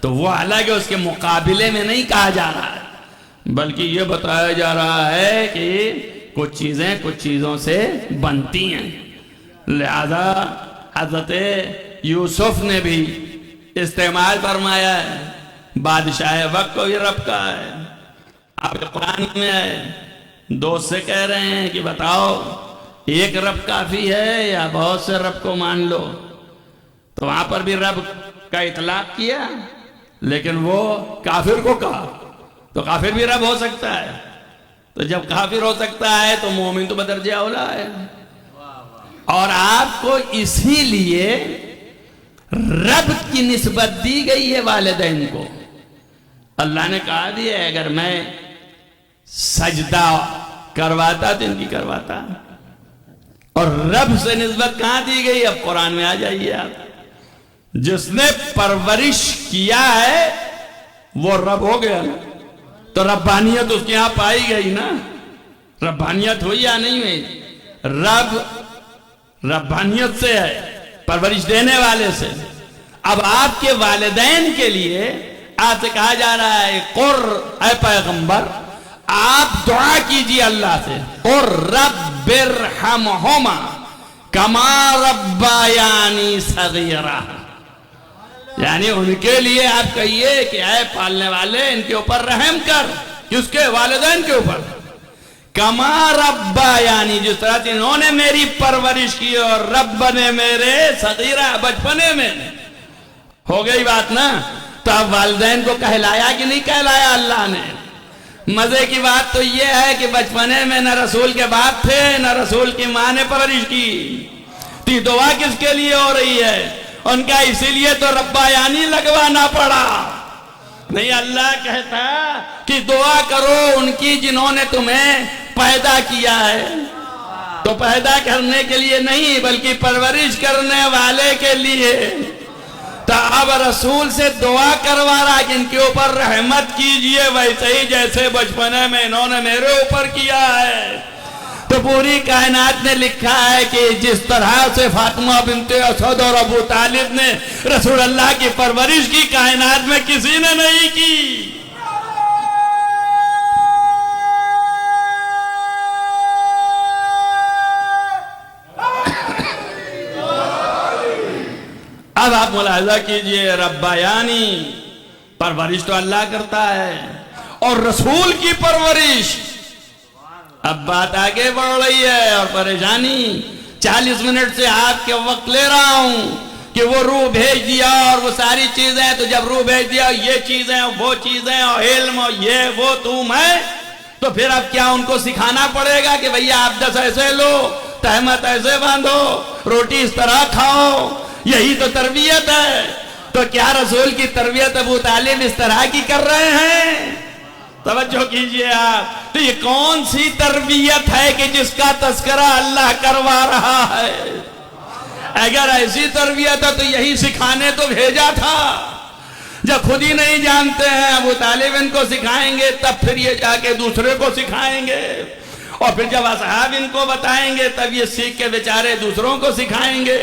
[SPEAKER 5] تو وہ حالانکہ اس کے مقابلے میں نہیں کہا جا رہا ہے، بلکہ یہ بتایا جا رہا ہے کہ کچھ چیزیں کچھ چیزوں سے بنتی ہیں۔ لہذا حضرت یوسف نے بھی استعمال فرمایا ہے، بادشاہ وقت کو بھی رب کا ہے۔ آپ قرآن میں ہے، دوست سے کہہ رہے ہیں کہ بتاؤ ایک رب کافی ہے یا بہت سے رب کو مان لو، تو وہاں پر بھی رب کا اطلاق کیا، لیکن وہ کافر کو کہا، تو کافر بھی رب ہو سکتا ہے، تو جب کافر ہو سکتا ہے تو مومن تو بدرجہ اولا ہے۔ اور آپ کو اسی لیے رب کی نسبت دی گئی ہے والدین کو۔ اللہ نے کہا دیا ہے اگر میں سجدہ کرواتا تو ان کی کرواتا، اور رب سے نسبت کہاں دی گئی؟ اب قرآن میں آ جائیے آپ، جس نے پرورش کیا ہے وہ رب ہو گیا نا، تو ربانیت اس کے یہاں پائی گئی نا، ربانیت ہوئی یا نہیں ہوئی؟ رب ربانیت سے ہے، پرورش دینے والے سے۔ اب آپ کے والدین کے لیے آپ سے کہا جا رہا ہے قر اے پیغمبر آپ دعا کیجئے اللہ سے، قر رب ارحمہما کما ربیانی صغیرہ، یعنی ان کے لیے آپ کہیے کہ اے پالنے والے ان کے اوپر رحم کر، کس کے؟ والدین کے اوپر، کما ربیانی جس طرح سے انہوں نے میری پرورش کی اور رب نے میرے صغیرہ بچپنے میں۔ ہو گئی بات نا؟ تو اب والدین کو کہلایا کہ نہیں کہلایا اللہ نے؟ مزے کی بات تو یہ ہے کہ بچپنے میں نہ رسول کے باپ تھے نہ رسول کی ماں نے پرورش کی، تو یہ دعا کس کے لیے ہو رہی ہے؟ ان کا اسی لیے تو ربیانی لگوانا پڑا۔ نہیں، اللہ کہتا کہ دعا کرو ان کی جنہوں نے تمہیں پیدا کیا ہے، تو پیدا کرنے کے لیے نہیں بلکہ پرورش کرنے والے کے لیے۔ تو اب رسول سے دعا کروا رہا کہ ان کے اوپر رحمت کیجئے ویسے ہی جیسے بچپنے میں انہوں نے میرے اوپر کیا ہے۔ تو پوری کائنات نے لکھا ہے کہ جس طرح سے فاطمہ بنت اسد اور ابو طالب نے رسول اللہ کی پرورش کی، کائنات میں کسی نے نہیں کی۔ اب آپ ملاحظہ کیجئے، ربیانی پرورش تو اللہ کرتا ہے، اور رسول کی پرورش۔ اب بات آگے بڑھ رہی ہے اور پریشانی، 40 منٹ سے آپ کے وقت لے رہا ہوں کہ وہ روح بھیج دیا اور وہ ساری چیزیں، تو جب روح بھیج دیا یہ چیزیں وہ چیزیں اور علم اور یہ وہ تم ہے، تو پھر اب کیا ان کو سکھانا پڑے گا کہ بھئی آپ 10 ایسے لو، تہمت ایسے باندھو، روٹی اس طرح کھاؤ، یہی تو تربیت ہے؟ تو کیا رسول کی تربیت ابو طالب اس طرح کی کر رہے ہیں؟ توجہ کیجئے آپ، تو یہ کون سی تربیت ہے کہ جس کا تذکرہ اللہ کروا رہا ہے؟ اگر ایسی تربیت ہے تو یہی سکھانے تو بھیجا تھا۔ جب خود ہی نہیں جانتے ہیں ابو طالب ان کو سکھائیں گے، تب پھر یہ جا کے دوسرے کو سکھائیں گے، اور پھر جب اصحاب ان کو بتائیں گے تب یہ سیکھ کے بیچارے دوسروں کو سکھائیں گے۔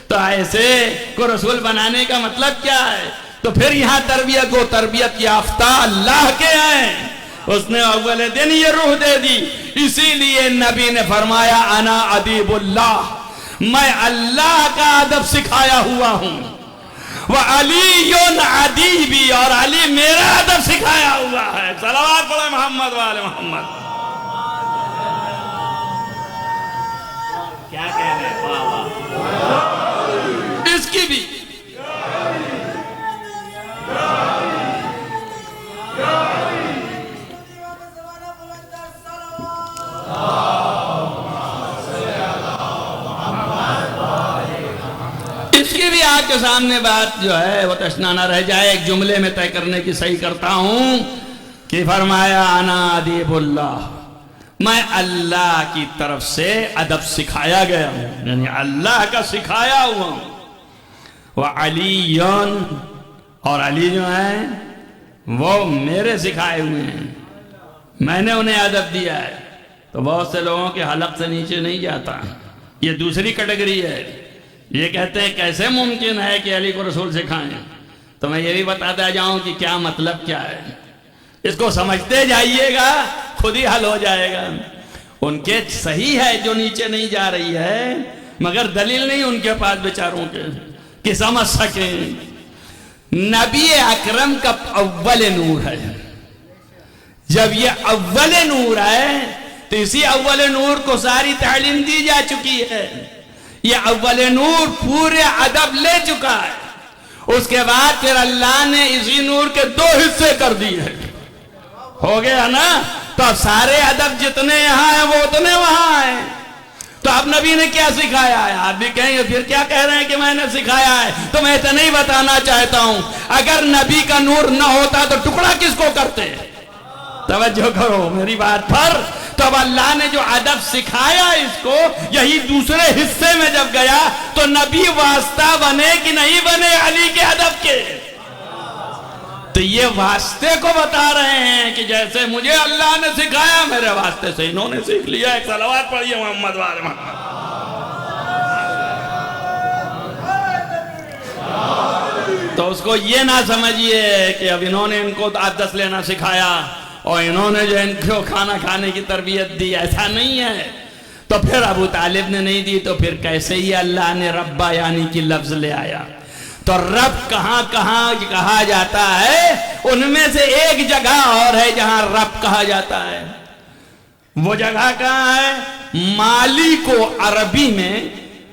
[SPEAKER 5] تو ایسے کو رسول بنانے کا مطلب کیا ہے؟ تو پھر یہاں تربیت وہ تربیت یافتہ اللہ کے ہیں، اس نے اول دن یہ روح دے دی۔ اسی لیے نبی نے فرمایا انا ادیب اللہ، میں اللہ کا ادب سکھایا ہوا ہوں، وعلی ادیبی، اور علی میرا ادب سکھایا ہوا ہے۔ صلوات پڑھیں محمد وآل محمد۔ کیا کہہ رہے ہیں؟ واہ واہ، اس کی بھی آپ کے سامنے بات جو ہے وہ تشنا نہ رہ جائے، ایک جملے میں طے کرنے کی صحیح کرتا ہوں کہ فرمایا انا ادیب اللہ، میں اللہ کی طرف سے ادب سکھایا گیا ہوں، یعنی اللہ کا سکھایا ہوا ہوں۔ وعلی، اور علی جو ہیں وہ میرے سکھائے ہوئے ہیں، میں نے انہیں ادب دیا ہے۔ تو بہت سے لوگوں کے حلق سے نیچے نہیں جاتا۔ یہ دوسری کیٹیگری ہے. یہ کہتے ہیں کیسے ممکن ہے کہ علی کو رسول سکھائیں. تو میں یہ بھی بتاتا جاؤں کہ کیا مطلب کیا ہے. اس کو سمجھتے جائیے گا خود ہی حل ہو جائے گا. ان کے صحیح ہے جو نیچے نہیں جا رہی ہے، مگر دلیل نہیں ان کے پاس بیچاروں کے کہ سمجھ سکیں. نبی اکرم کا اول نور ہے. جب یہ اول نور ہے تو اسی اول نور کو ساری تعلیم دی جا چکی ہے. یہ اول نور پورے ادب لے چکا ہے. اس کے بعد پھر اللہ نے اسی نور کے 2 حصے کر دیے. ہو گیا نا؟ تو اب سارے ادب جتنے یہاں ہیں وہ اتنے وہاں ہیں. تو اب نبی نے کیا سکھایا ہے؟ آپ بھی کہیں گے پھر کیا کہہ رہے ہیں کہ میں نے سکھایا ہے. تو میں اتنا ہی بتانا چاہتا ہوں، اگر نبی کا نور نہ ہوتا تو ٹکڑا کس کو کرتے؟ توجہ کرو میری بات پر. تو اب اللہ نے جو ادب سکھایا اس کو، یہی دوسرے حصے میں جب گیا تو نبی واسطہ بنے کہ نہیں بنے علی کے ادب کے؟ تو یہ واسطے کو بتا رہے ہیں کہ جیسے مجھے اللہ نے سکھایا میرے واسطے سے انہوں نے سیکھ لیا. ایک صلوات پڑھیے محمد وال محمد. تو اس کو یہ نہ سمجھیے کہ اب انہوں نے ان کو عدس لینا سکھایا اور انہوں نے جو ان کو کھانا کھانے کی تربیت دی. ایسا نہیں ہے. تو پھر ابو طالب نے نہیں دی تو پھر کیسے ہی اللہ نے ربا یعنی کی لفظ لے آیا؟ تو رب کہاں کہاں کہا جاتا ہے؟ ان میں سے ایک جگہ اور ہے جہاں رب کہا جاتا ہے. وہ جگہ کہاں ہے؟ مالی کو عربی میں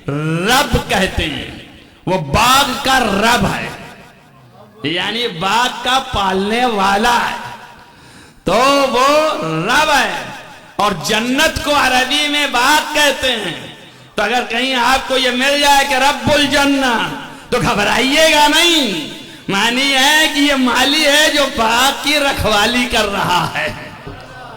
[SPEAKER 5] رب کہتے ہیں. وہ باغ کا رب ہے، یعنی باغ کا پالنے والا ہے. تو وہ رب ہے. اور جنت کو عربی میں باغ کہتے ہیں. تو اگر کہیں آپ کو یہ مل جائے کہ رب الجنہ تو گھبرائیے گا نہیں. معنی ہے کہ یہ مالی ہے جو باغ کی رکھوالی کر رہا ہے.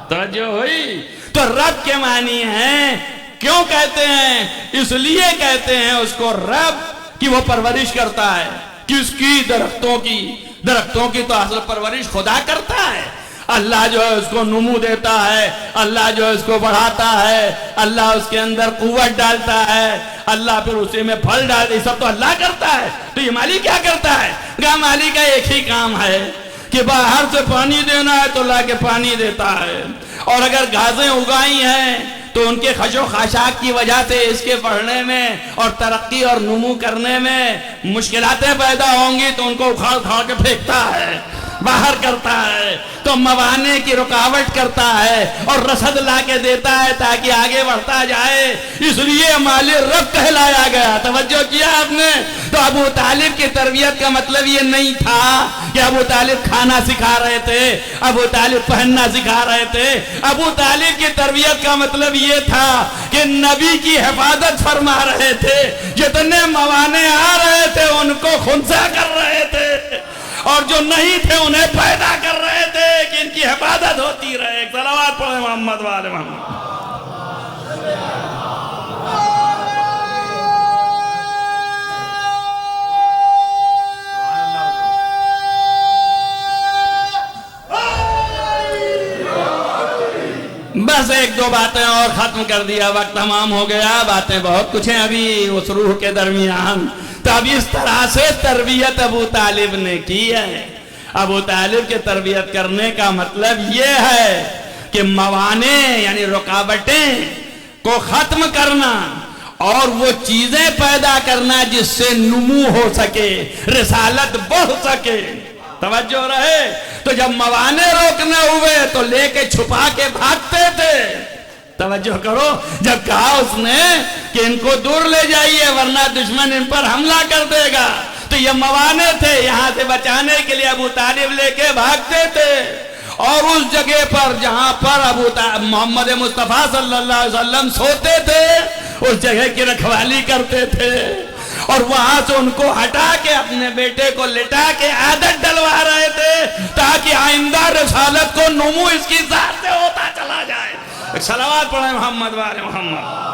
[SPEAKER 5] توجہ ہوئی؟ تو رب کے معنی ہے. کیوں کہتے ہیں؟ اس لیے کہتے ہیں اس کو رب کہ وہ پرورش کرتا ہے. کس کی؟ درختوں کی. درختوں کی تو اصل پرورش خدا کرتا ہے. اللہ جو ہے اس کو نمو دیتا ہے، اللہ جو ہے اس کو بڑھاتا ہے، اللہ اس کے اندر قوت ڈالتا ہے، اللہ پھر اسی میں پھل ڈالتا ہے. سب تو اللہ کرتا ہے. تو یہ مالی کیا کرتا ہے؟ کہ مالی کا ایک ہی کام ہے کہ باہر سے پانی دینا ہے تو لا کے پانی دیتا ہے. اور اگر گھاسیں اگائی ہیں تو ان کے خش و خاشاک کی وجہ سے اس کے بڑھنے میں اور ترقی اور نمو کرنے میں مشکلاتیں پیدا ہوں گی تو ان کو اکھاڑ کھاڑ کے پھینکتا ہے، باہر کرتا ہے. تو موانے کی رکاوٹ کرتا ہے اور رسد لا کے دیتا ہے تاکہ آگے بڑھتا جائے. اس لیے مالی رب کہلایا گیا. توجہ کیا آپ نے؟ تو ابو طالب کی تربیت کا مطلب یہ نہیں تھا کہ ابو طالب کھانا سکھا رہے تھے، ابو طالب پہننا سکھا رہے تھے. ابو طالب کی تربیت کا مطلب یہ تھا کہ نبی کی حفاظت فرما رہے تھے. جتنے موانے آ رہے تھے ان کو خنثی کر رہے تھے اور جو نہیں تھے انہیں پیدا کر رہے تھے کہ ان کی حفاظت ہوتی رہے. صلوات پڑھیں محمد والے محمد. بس ایک دو باتیں اور ختم کر دیا، وقت تمام ہو گیا. باتیں بہت کچھ ہیں ابھی اس روح کے درمیان. تو اب اس طرح سے تربیت ابو طالب نے کی ہے. ابو طالب کے تربیت کرنے کا مطلب یہ ہے کہ موانع یعنی رکاوٹیں کو ختم کرنا اور وہ چیزیں پیدا کرنا جس سے نمو ہو سکے، رسالت بڑھ سکے. توجہ رہے. تو جب موانع روکنے ہوئے تو لے کے چھپا کے بھاگتے تھے. توجہ کرو. جب کہا اس نے کہ ان کو دور لے جائیے ورنہ دشمن ان پر حملہ کر دے گا، تو یہ موانع تھے. یہاں سے بچانے کے لیے ابو طالب لے کے بھاگتے تھے اور اس جگہ پر جہاں پر محمد مصطفیٰ صلی اللہ علیہ وسلم سوتے تھے اس جگہ کی رکھوالی کرتے تھے اور وہاں سے ان کو ہٹا کے اپنے بیٹے کو لٹا کے عادت ڈلوا رہے تھے تاکہ آئندہ رسالت کو نمو اس کی ذات سے ہوتا چلا جائے. ایک صلوات پڑھیں محمد والے محمد.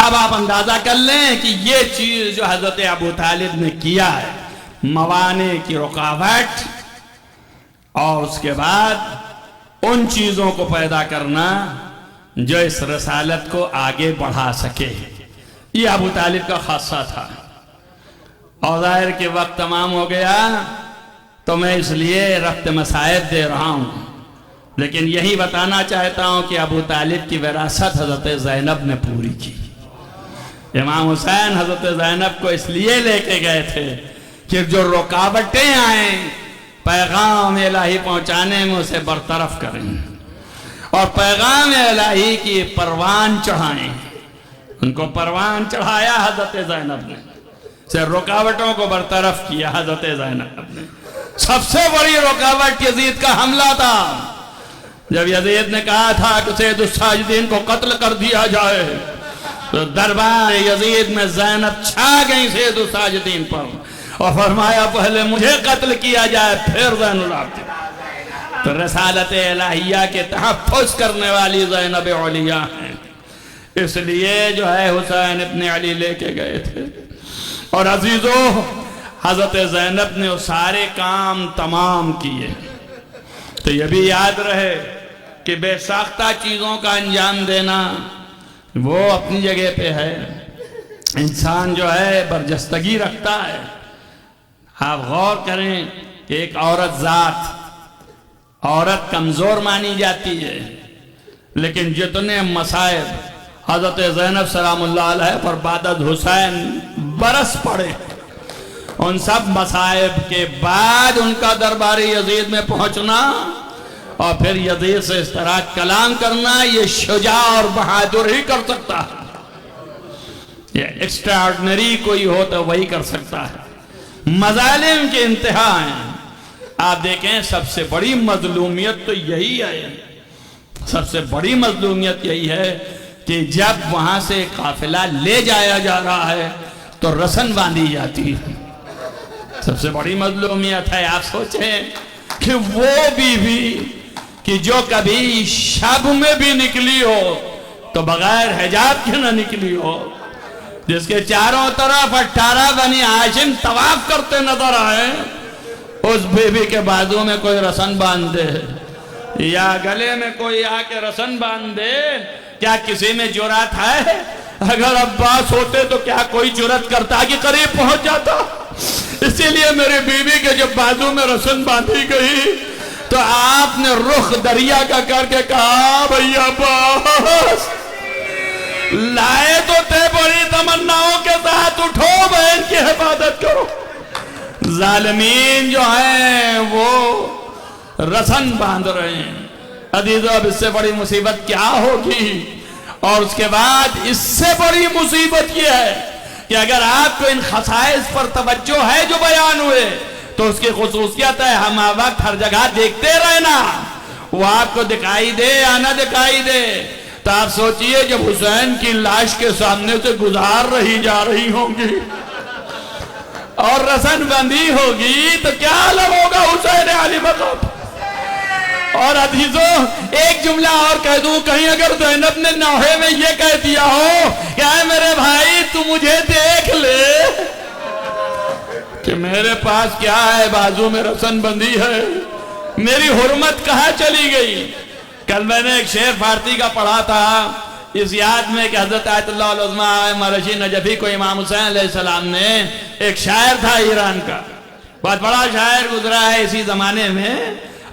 [SPEAKER 5] اب آپ اندازہ کر لیں کہ یہ چیز جو حضرت ابو طالب نے کیا ہے، موانع کی رکاوٹ اور اس کے بعد ان چیزوں کو پیدا کرنا جو اس رسالت کو آگے بڑھا سکے، یہ ابو طالب کا خاصہ تھا۔ اور ظاہر کہ وقت تمام ہو گیا تو میں اس لیے رفت مسائب دے رہا ہوں، لیکن یہی بتانا چاہتا ہوں کہ ابو طالب کی وراثت حضرت زینب نے پوری کی۔ امام حسین حضرت زینب کو اس لیے لے کے گئے تھے کہ جو رکاوٹیں آئیں پیغام الہی پہنچانے میں اسے برطرف کریں اور پیغام الہی کی پروان چڑھائیں۔ ان کو پروان چڑھایا حضرت زینب نے، سے رکاوٹوں کو برطرف کیا حضرت زینب نے۔ سب سے بڑی رکاوٹ یزید کا حملہ تھا، جب یزید نے کہا تھا کہ سید الساجدین کو قتل کر دیا جائے تو دربار یزید میں زینب چھا گئی سید الساجدین پر اور فرمایا پہلے مجھے قتل کیا جائے پھر زین العابدین۔ تو رسالت الہیہ کے تحفظ کرنے والی زینب علیہ ہیں، اس لیے جو ہے حسین ابن علی لے کے گئے تھے۔ اور عزیزو، حضرت زینب نے وہ سارے کام تمام کیے۔ تو یہ بھی یاد رہے کہ بے ساختہ چیزوں کا انجام دینا وہ اپنی جگہ پہ ہے، انسان جو ہے برجستگی رکھتا ہے۔ آپ غور کریں کہ ایک عورت کمزور مانی جاتی ہے، لیکن جتنے مصائب حضرت زینب سلام اللہ علیہ پر بعد حسین برس پڑے، ان سب مصائب کے بعد ان کا درباری یزید میں پہنچنا اور پھر یزید سے اس طرح کلام کرنا، یہ شجاع اور بہادر ہی کر سکتا ہے۔ یہ ایکسٹراڈنری کوئی ہو تو وہی کر سکتا ہے۔ مظالم کے انتہا ہیں۔ آپ دیکھیں سب سے بڑی مظلومیت تو یہی ہے، سب سے بڑی مظلومیت یہی ہے کہ جب وہاں سے قافلہ لے جایا جا رہا ہے تو رسن باندھی جاتی ہے۔ سب سے بڑی مظلومیت ہے۔ آپ سوچیں کہ وہ بیوی کہ جو کبھی شب میں بھی نکلی ہو تو بغیر حجاب کے نہ نکلی ہو، جس کے چاروں طرف 18 بنی ہاشم طواف کرتے نظر آئے، اس بیوی کے بازو میں کوئی رسن باندھ دے یا گلے میں کوئی آ کے رسن باندھ دے، کیا کسی میں جرات ہے؟ اگر عباس ہوتے تو کیا کوئی جرات کرتا کہ قریب پہنچ جاتا؟ اسی لیے میری بیوی کے جب بازو میں رسن باندھی گئی تو آپ نے رخ دریا کا کر کے کہا بھئی عباس لائے تو تھے بڑی تمناؤں کے ساتھ، اٹھو بہن کی حفاظت کرو۔ ظالمین جو ہیں وہ رسن باندھ رہے ہیں۔ عزیزو، اب اس سے بڑی مصیبت کیا ہوگی؟ اور اس کے بعد اس سے بڑی مصیبت یہ ہے کہ اگر آپ کو ان خصائص پر توجہ ہے جو بیان ہوئے تو اس کی خصوصیت ہے ہم وقت ہر جگہ دیکھتے رہنا، وہ آپ کو دکھائی دے یا نہ دکھائی دے۔ تو آپ سوچئے جب حسین کی لاش کے سامنے سے گزار رہی جا رہی ہوں گی اور رسن بندی ہوگی تو کیا عالم ہوگا حسین علی مقام۔ اور عزیزو، ایک جملہ اور کہہ دوں، کہیں اگر زینب نے نوحے میں یہ کہہ دیا ہو کہ اے میرے بھائی تو مجھے دیکھ لے کہ میرے پاس کیا ہے، بازو میں رسن بندی ہے، میری حرمت کہاں چلی گئی؟ کل میں نے ایک شعر فارسی کا پڑھا تھا اس یاد میں کہ حضرت آیت اللہ العظمہ مرشی نجفی کو امام حسین علیہ السلام نے، ایک شاعر تھا ایران کا، بہت بڑا شاعر گزرا ہے اسی زمانے میں،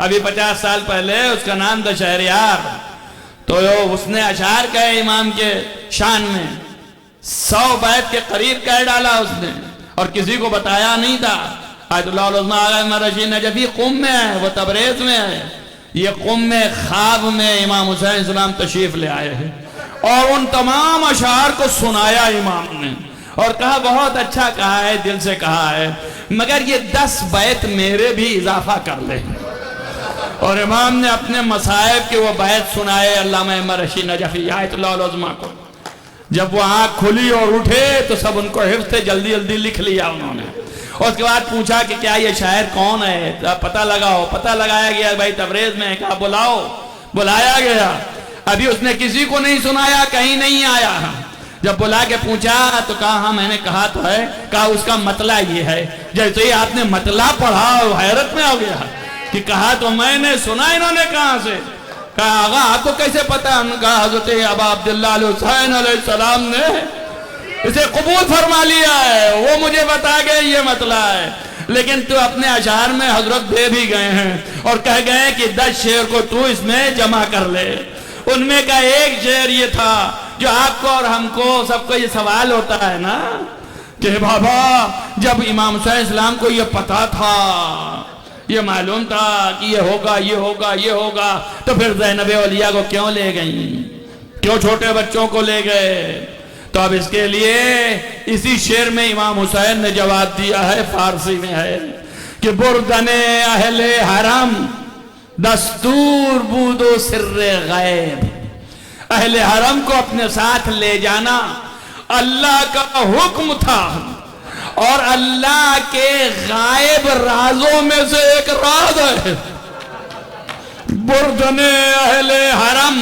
[SPEAKER 5] ابھی 50 سال پہلے، اس کا نام تھا شہریار۔ تو اس نے اشعار کہے امام کے شان میں، 100 بیت کے قریب کہہ ڈالا اس نے اور کسی کو بتایا نہیں تھا۔ آیت اللہ العظمہ مرشی نجفی قم میں ہے، وہ تبریز میں ہے، یہ قم میں خواب میں امام حسین علیہ السلام تشریف لے آئے ہیں اور ان تمام اشعار کو سنایا امام نے اور کہا بہت اچھا کہا ہے، دل سے کہا ہے، مگر یہ 10 بیت میرے بھی اضافہ کر لیں۔ اور امام نے اپنے مصائب کے وہ بیت سنائے علامہ مرشی نجفی آیت اللہ العظمہ کو۔ جب وہ آنکھ کھلی اور اٹھے تو سب ان کو حفظ سے جلدی جلدی لکھ لیا انہوں نے، اور اس کے بعد پوچھا کہ کیا یہ شاعر کون ہے؟ پتہ لگاؤ، پتہ لگایا گیا بھائی تبریز میں ہے، کہا بلاؤ، بلایا گیا۔ ابھی اس نے کسی کو نہیں سنایا، کہیں نہیں آیا، جب بلا کے پوچھا تو کہا ہاں میں نے کہا تو ہے. کہا اس کا مطلع یہ ہے. جیسے ہی آپ نے مطلع پڑھا حیرت میں ہو گیا کہ کہا تو میں نے سنا انہوں نے کہاں سے. کہا آغا آپ کو کیسے پتا؟ ہم نے کہا حضرت ابا عبداللہ حسین علیہ السلام نے اسے قبول فرما لیا ہے، وہ مجھے بتا گئے یہ مطلع ہے. لیکن تو اپنے اشعار میں حضرت دے بھی گئے ہیں اور کہہ گئے کہ 10 شعر کو تو اس میں جمع کر لے. ان میں کا ایک شعر یہ تھا جو آپ کو اور ہم کو سب کو یہ سوال ہوتا ہے نا کہ بابا جب امام حسین اسلام کو یہ پتا تھا، یہ معلوم تھا کہ یہ ہوگا یہ ہوگا یہ ہوگا، تو پھر زینب اولیاء کو کیوں لے گئیں؟ کیوں چھوٹے بچوں کو لے گئے؟ تو اب اس کے لیے اسی شعر میں امام حسین نے جواب دیا ہے، فارسی میں ہے کہ بردن اہل حرم دستور بود و سر غیب. اہل حرم کو اپنے ساتھ لے جانا اللہ کا حکم تھا اور اللہ کے غائب رازوں میں سے ایک راز ہے. بردن اہل حرم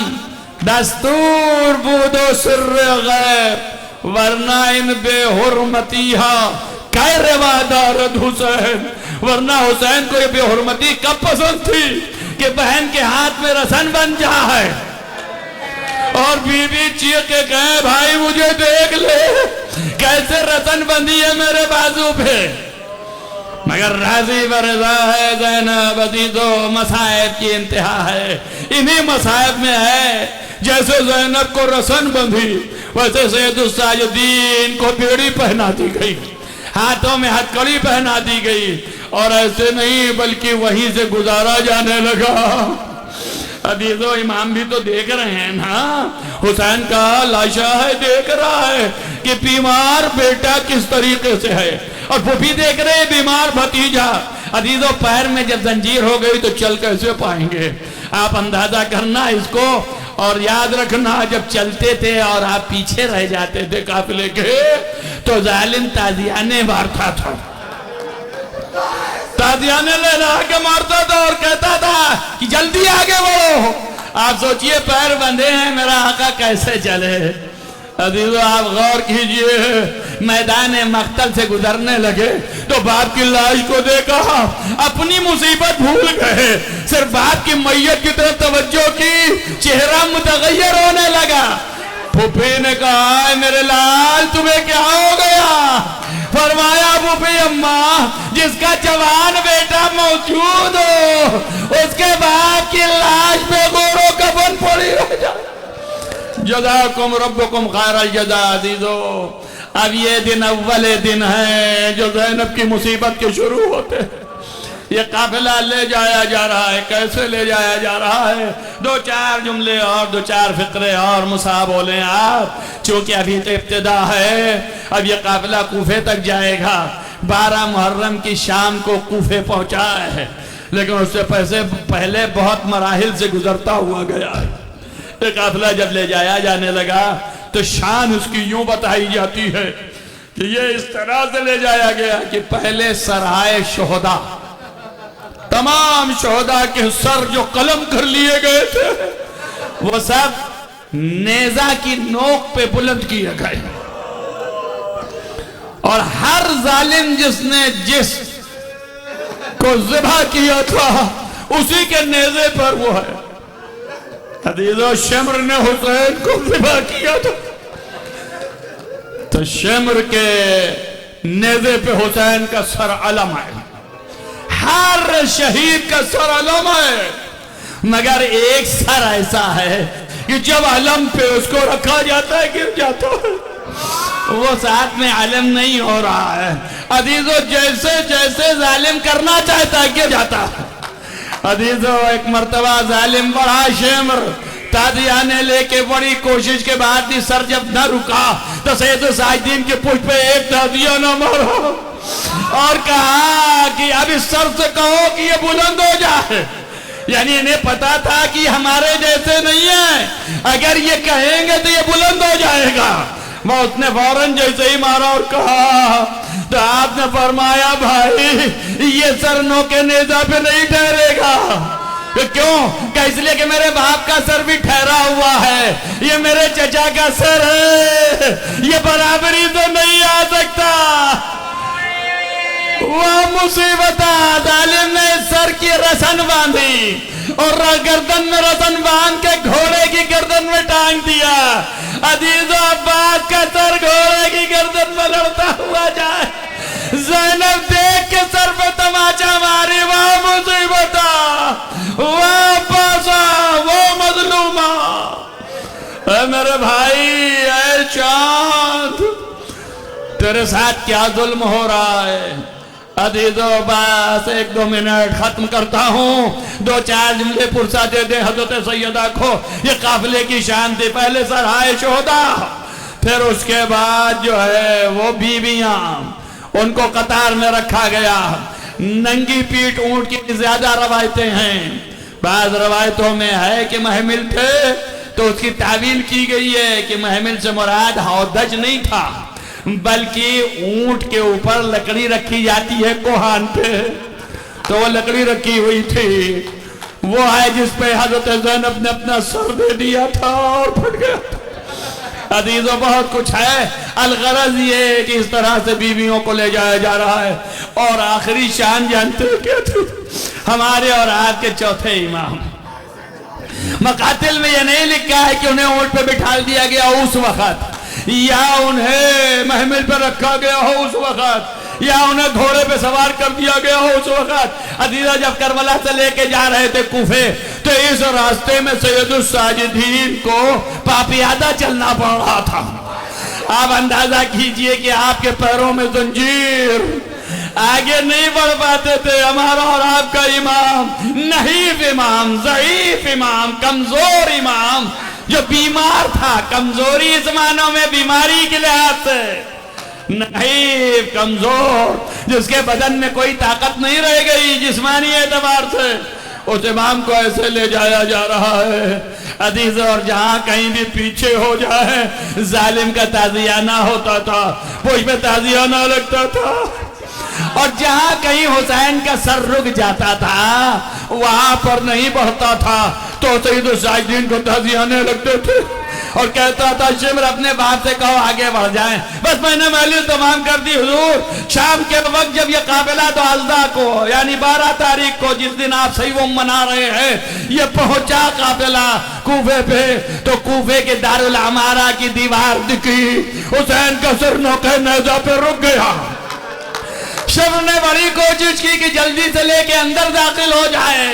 [SPEAKER 5] دستور بود و سر غیب ورنہ ان بے حرمتیہا کئی روادارت حسین. ورنہ حسین کو یہ بے حرمتی کب پسند تھی کہ بہن کے ہاتھ میں رسن بن جا ہے اور بی بی چیخ کے کہے بھائی مجھے دیکھ لے کیسے رسن بندی ہے میرے بازو پہ. مگر راضی برضا ہے زینب عزیزو، مصائب کی انتہا ہے. انہی مصائب میں ہے جیسے زینب کو رسن بندھی ویسے سید الساجدین کو بیڑی پہنا دی گئی، ہاتھوں میں ہتھکڑی پہنا دی گئی، اور ایسے نہیں بلکہ وہیں سے گزارا جانے لگا. عزیزو امام بھی تو دیکھ رہے ہیں نا، حسین کا لاشا ہے، دیکھ رہا ہے کہ بیمار بیٹا کس طریقے سے ہے، اور وہ بھی دیکھ رہے ہیں بیمار بھتیجا. عزیزو پیر میں جب زنجیر ہو گئی تو چل کیسے پائیں گے؟ آپ اندازہ کرنا اس کو، اور یاد رکھنا جب چلتے تھے اور آپ پیچھے رہ جاتے تھے قافلے کے تو ظالم تازیانے مارتا تھا، تازیانے لے لا کے مارتا تھا اور کہتا تھا کہ جلدی آگے بڑھو. آپ سوچئے پیر بندھے ہیں، میرا آقا کیسے چلے؟ عزیزو آپ غور کیجئے، میدان مقتل سے گزرنے لگے تو باپ کی لاش کو دیکھا، اپنی مصیبت بھول گئے، صرف باپ کی میت کی طرف توجہ کی، چہرہ متغیر ہونے لگا. پھوپھی نے کہا اے میرے لال تمہیں کیا ہو گیا؟ فرمایا پھوپھی اماں جس کا جوان بیٹا موجود ہو اس کے باپ کی لاش پہ غور و کفن پڑی رہ جائے. جزاکم ربکم خیر الجزا. عزیزو اب یہ دن اول دن ہے جو زینب کی مصیبت کے شروع ہوتے ہیں. یہ قافلہ لے جایا جا رہا ہے. کیسے لے جایا جا رہا ہے؟ 2-4 جملے اور 2-4 فقرے اور مصعب بولیں آپ، چونکہ ابھی تو ابتدا ہے. اب یہ قافلہ کوفے تک جائے گا. 12 محرم کی شام کو کوفے پہنچا ہے، لیکن اس سے پہلے بہت مراحل سے گزرتا ہوا گیا ہے. یہ قافلہ جب لے جایا جانے لگا تو شان اس کی یوں بتائی جاتی ہے کہ یہ اس طرح سے لے جایا گیا کہ پہلے سرائے شہداء، تمام شہداء کے سر جو قلم کر لیے گئے تھے وہ سب نیزہ کی نوک پہ بلند کیے گئے، اور ہر ظالم جس نے جس کو ذبح کیا تھا اسی کے نیزے پر وہ ہے. عزیزو شمر نے حسین کو ذبح کیا تھا تو شمر کے نیزے پہ حسین کا سر علم ہے. ہر شہید کا سر علم ہے، مگر ایک سر ایسا ہے کہ جب علم پہ اس کو رکھا جاتا ہے گر جاتا ہے، وہ ساتھ میں علم نہیں ہو رہا ہے. عزیزو جیسے جیسے ظالم کرنا چاہتا ہے گر جاتا ہے. عزیزو ایک مرتبہ ظالم بڑا شمر تازیانے لے کے بڑی کوشش کے بعد بھی سر جب نہ رکا تو سید ساجدین کے پشت پہ ایک تازیانہ مارا اور کہا کہ اب اس سر سے کہو کہ یہ بلند ہو جائے. یعنی انہیں پتا تھا کہ ہمارے جیسے نہیں ہیں، اگر یہ کہیں گے تو یہ بلند ہو جائے گا. وہ اس نے فوراً جیسے ہی مارا اور کہا تو آپ نے فرمایا بھائی یہ سر نو کے نیزہ پہ نہیں ٹھہرے گا، کہ کیوں؟ کہ اس لیے کہ میرے باپ کا سر بھی ٹھہرا ہوا ہے، یہ میرے چچا کا سر ہے، یہ برابری تو نہیں آ سکتا۔ وہ مصیبت ظالم نے سر کی رسن باندھی اور گردن میں رسن باندھ کے گھوڑے کی گردن میں ٹانگ دیا۔ عزیز و عباس کا سر گھوڑے کی گردن میں لڑتا ہوا جائے، زینب دیکھ کے سر پہ تماچا ماری، وہ مصیبت، وہ عباسا، وہ مظلومہ۔ اے میرے بھائی، اے چاند، تیرے ساتھ کیا ظلم ہو رہا ہے؟ عزیزو بس 1-2 منٹ ختم کرتا ہوں، 2-4 جملے پرسہ دے دے حضرت سیدہ کو۔ یہ قافلے کی شان تھی، پہلے سرائے شہداء، پھر اس کے بعد جو ہے وہ بیویاں، ان کو قطار میں رکھا گیا۔ ننگی پیٹ اونٹ کی زیادہ روایتیں ہیں، بعض روایتوں میں ہے کہ محمل تھے تو اس کی تعویل کی گئی ہے کہ محمل سے مراد ہودج نہیں تھا، بلکہ اونٹ کے اوپر لکڑی رکھی جاتی ہے کوہان پہ، تو وہ لکڑی رکھی ہوئی تھی، وہ ہے جس پہ حضرت زینب نے اپنا سر دے دیا تھا اور پھٹ گیا تھا۔ عزیزوں بہت کچھ ہے، الغرض یہ کہ اس طرح سے بیویوں کو لے جایا جا رہا ہے۔ اور آخری شان جانتے ہو کیا تھی؟ ہمارے اور آپ کے چوتھے امام۔ مقاتل میں یہ نہیں لکھا ہے کہ انہیں اونٹ پہ بٹھا دیا گیا اس وقت، یا انہیں محمل پہ رکھا گیا ہو اس وقت، یا انہیں گھوڑے پہ سوار کر دیا گیا ہو اس وقت۔ عزیزہ جب کربلا سے لے کے جا رہے تھے کوفے، تو اس راستے میں سید الساجدین کو پاپیادہ چلنا پڑ رہا تھا۔ آپ اندازہ کیجئے کہ آپ کے پیروں میں زنجیر، آگے نہیں بڑھ پاتے تھے۔ ہمارا اور آپ کا امام، نحیف امام، ضعیف امام، کمزور امام، جو بیمار تھا، کمزوری اس معنوں میں بیماری کے لحاظ سے، نحیف، کمزور، جس کے بدن میں کوئی طاقت نہیں رہ گئی جسمانی اعتبار سے، اس امام کو ایسے لے جایا جا رہا ہے۔ عزیز، اور جہاں کہیں بھی پیچھے ہو جائے، ظالم کا تعزیانہ ہوتا تھا، پوچھ میں تعزیانہ لگتا تھا، اور جہاں کہیں حسین کا سر رک جاتا تھا وہاں پر نہیں بڑھتا تھا تو سید الساجدین کو تعزیانے لگتے تھے اور کہتا تھا شمر اپنے باپ سے کہو آگے بڑھ جائیں۔ بس میں نے محلیت تمام کر دی حضور۔ شام کے وقت جب یہ قافلہ دوازدہ کو یعنی 12 تاریخ کو جس دن آپ سیوم منا رہے ہیں، یہ پہنچا قافلہ کوفے پہ، تو کوفے کے دارالعمارہ کی دیوار دکھی، حسین کا سر نوکہ نیزہ پہ رک گیا۔ شمر نے بڑی کوشش کی کہ جلدی سے لے کے اندر داخل ہو جائے،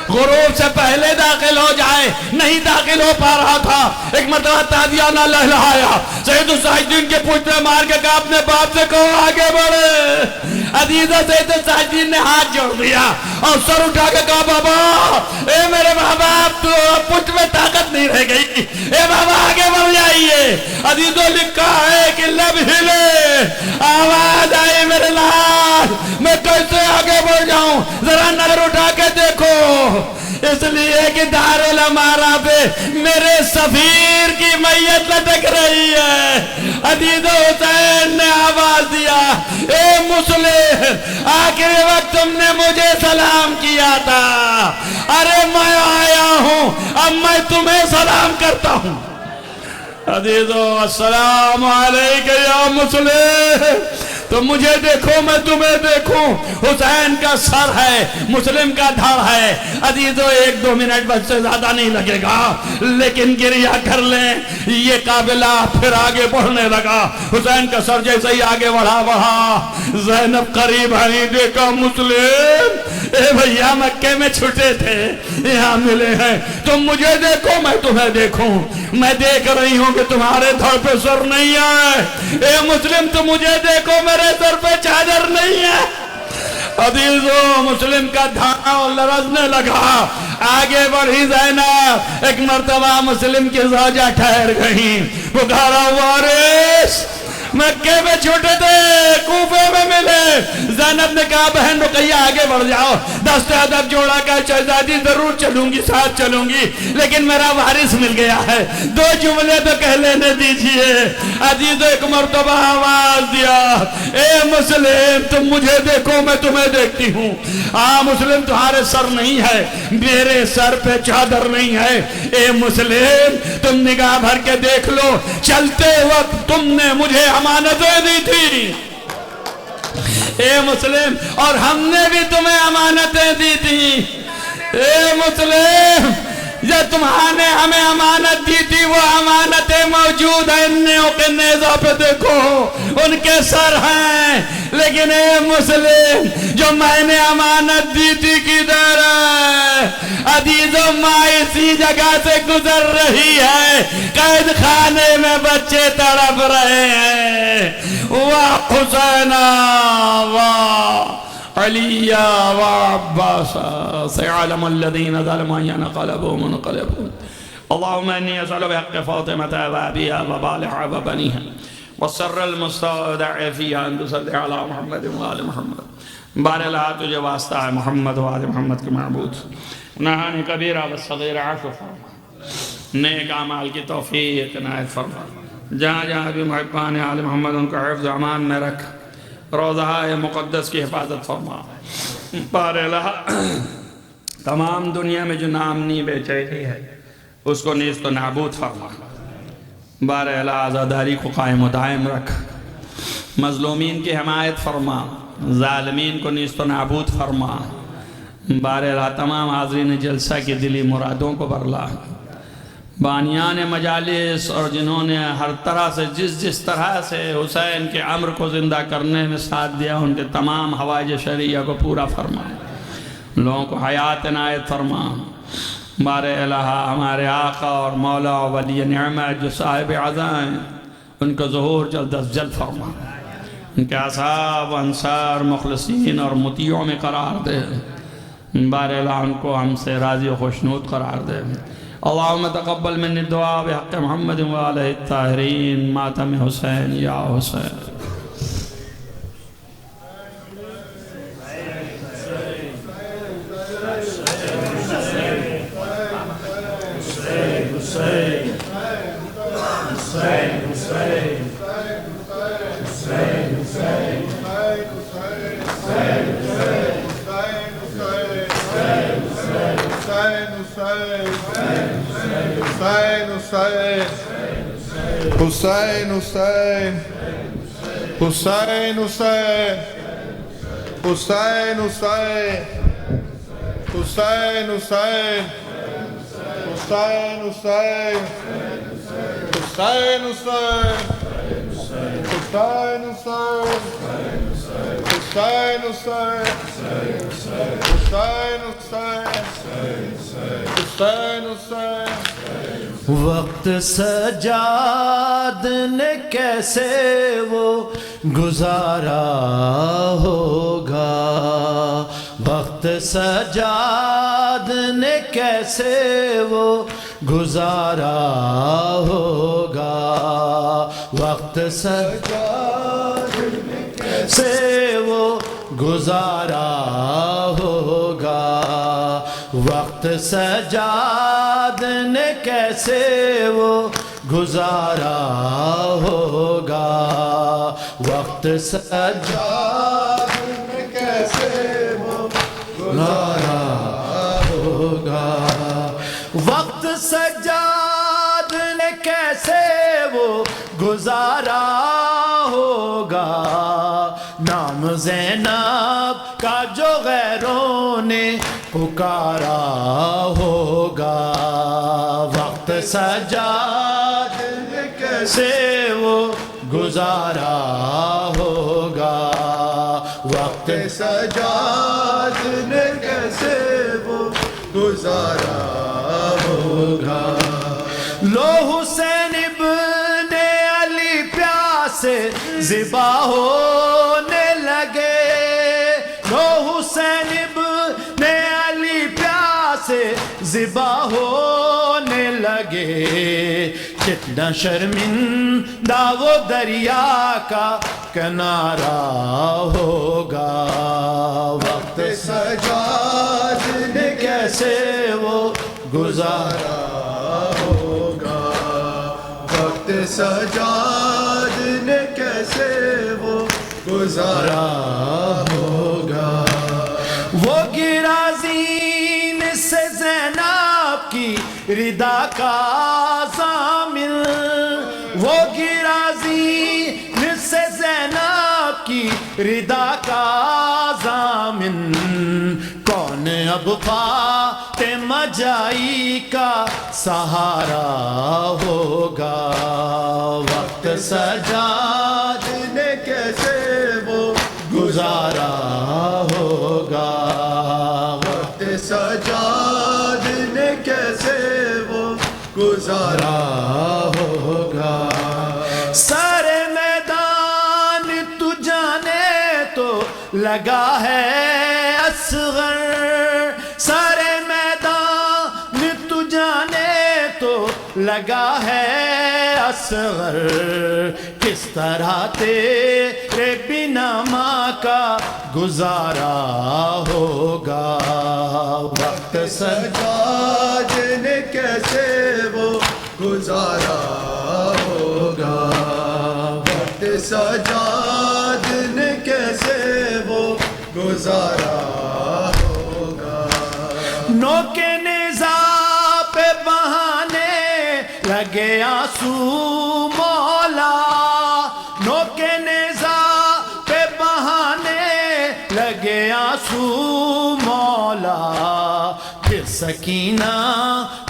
[SPEAKER 5] غروب سے پہلے داخل ہو جائے، نہیں داخل ہو پا رہا تھا۔ ایک مرتبہ تعزیانہ لہلہایا، سید الساجدین کے پوچھتے مار کے کہا اپنے باپ سے کہو آگے بڑھے۔ عزیزہ سید الساجدین نے ہاتھ جوڑ دیا اور سر اٹھا کے کہا بابا، اے میرے باپ، تو پوچھ میں طاقت نہیں رہ گئی، اے بابا آگے بڑھ جائیے۔ عزیزوں لکھا ہے کہ لب ہلے، آواز آئی میرے لال، میں کیسے آگے بڑھ جاؤں، ذرا نظر اٹھا کے دیکھو، اس لیے کہ دارالعمارہ پہ میرے سفیر کی میت لٹک رہی ہے۔ عزیز حسین نے آواز دیا، اے مسلم، آخری وقت تم نے مجھے سلام کیا تھا، ارے میں آیا ہوں، اب میں تمہیں سلام کرتا ہوں۔ عزیزو السلام علیکم یا مسلم، تو مجھے دیکھو میں تمہیں دیکھوں۔ حسین کا سر ہے، مسلم کا دھڑ ہے۔ عزیزو 1-2 منٹ بس سے زیادہ نہیں لگے گا، لیکن گریہ کر لیں۔ یہ قافلہ پھر آگے بڑھنے لگا، حسین کا سر جیسے ہی آگے بڑھا، زینب قریب آئی، دیکھا مسلم، اے بھیا مکے میں چھٹے تھے، یہاں ملے ہیں، تم مجھے دیکھو میں تمہیں دیکھوں۔ میں دیکھ رہی ہوں کہ تمہارے دھڑ پہ سر نہیں ہے، اے مسلم تم مجھے دیکھو میرے سر پہ چادر نہیں ہے۔ عزیزو مسلم کا دھاؤں لرزنے لگا، آگے بڑھی زینب، ایک مرتبہ مسلم کی زوجہ ٹھہر گئی، پکارا وارث، مکے میں چھوٹے تھے، کوفے میں ملے. زینب نے کہا بہن رقیہ آگے بڑھ جاؤ. دست ادب جوڑا کہ شہزادی ضرور چلوں گی، ساتھ چلوں گی، لیکن میرا وارث مل گیا ہے، 2 جملے تو کہہ لینے دیجئے. عزیز ایک مرتبہ آواز دیا، اے مسلم تم مجھے دیکھو میں تمہیں دیکھتی ہوں. مسلم تمہارے سر نہیں ہے، میرے سر پہ چادر نہیں ہے. اے مسلم تم نگاہ بھر کے دیکھ لو، چلتے وقت تم نے مجھے امانتیں دی تھی. اے مسلم اور ہم نے بھی تمہیں امانتیں دی تھی. اے مسلم جو تمہارے ہمیں امانت دی تھی وہ امانتیں موجود ہیں. انہوں کے نیزہ پہ دیکھو ان کے سر ہیں، لیکن اے مسلم جو میں نے امانت دی تھی کدھر ہے؟ عزیزو ماں اسی جگہ سے گزر رہی ہے، قید خانے میں بچے تڑپ رہے ہیں. واہ حسینہ واہ علیہ وعباسا سيعلم الذين ظلموا أن ينقلبوا منقلبون. اللهم إني أسأل بحق فاطمة وأبيها وبالها وبنيها والسر المستودع فيها أن تصلي على محمد وآل محمد. بار اللہ تجھے واسطہ ہے محمد و آل محمد کے معبود. نہانی کبیرہ و صغیر عفو فرما، نیک اعمال کی توفیق عنایت فرما. جہاں جہاں بھی محبان آل محمد ان کو حفظ امان میں رکھ، روضہ مقدس کی حفاظت فرما. بار الہ تمام دنیا میں جو نامنی بے چینی ہے اس کو نیست و نابود فرما. بار الہ عزاداری کو قائم و دائم رکھ، مظلومین کی حمایت فرما، ظالمین کو نیست و نابود فرما. بار الہ تمام حاضرین جلسہ کی دلی مرادوں کو برلا. بانیان مجالس اور جنہوں نے ہر طرح سے جس طرح سے حسین کے امر کو زندہ کرنے میں ساتھ دیا ان کے تمام حوائج شرعیہ کو پورا فرما، لوگوں کو حیات عنایت فرما. بار الہ ہمارے آقا اور مولا و ولی نعمت جو صاحب عزا ہیں ان کو ظہور جلد از جلد فرما، ان کے اصحاب انصار مخلصین اور مطیعوں میں قرار دے. بار الہ ان کو ہم سے راضی و خوشنود قرار دے. اللہم تقبل منی الدعا بحق محمد و آلہ الطاہرین. ماتم حسین یا حسین.
[SPEAKER 6] حسین حسین حسین حسین حسین حسین حسین حسین حسین حسین حسین حسین حسین حسین حسین حسین.
[SPEAKER 2] وقت سجاد نے کیسے وہ گزارا ہوگا، وقت سجاد نے کیسے وہ گزارا ہوگا، وقت سجاد نے کیسے وہ گزارا ہوگا، وقت سجاد نے کیسے وہ گزارا ہوگا، وقت سجاد نے کیسے وہ گزارا ہوگا، وقت سجاد نے کیسے وہ گزارا ہوگا. نام زینب کا جو غیروں نے پکارا ہوگا، وقت سجاد نے کیسے وہ گزارا ہوگا، وقت سجاد نے کیسے وہ گزارا ہوگا. لو حسین ابن علی پیاسے ذبح ہونے لگے، لو حسین ابن علی پیاسے ذبح ہونے لگے، کتنا شرمندہ وہ دریا کا کنارہ ہوگا، وقت سجاد نے کیسے وہ گزارا ہوگا، وقت سجاد نے کیسے وہ گزارا ہوگا۔ وہ گرا زین سے زینب کی ردا کا ضامن، وہ گرا زین سے زینب کی ردا کا ضامن، کون اب فاطمہ جائی کا سہارا ہوگا، وقت سجاد نے کیسے وہ گزارا ہوگا، وقت سجاد نے کیسے وہ گزارا ہوگا۔ سارے میدان تو جانے تو لگا ہے اصغر، سارے میدان تو جانے تو لگا ہے اصغر، کس طرح تیرے بنا ماں کا گزارا ہوگا، وقت سجاد نے کیسے وہ گزارا ہوگا، وقت سجاد نے کیسے وہ گزارا ہوگا۔ نوک نیزہ پہ بہانے لگے آنسو مولا، نوک نیزہ پہ بہانے لگے آنسو مولا، پھر سکینہ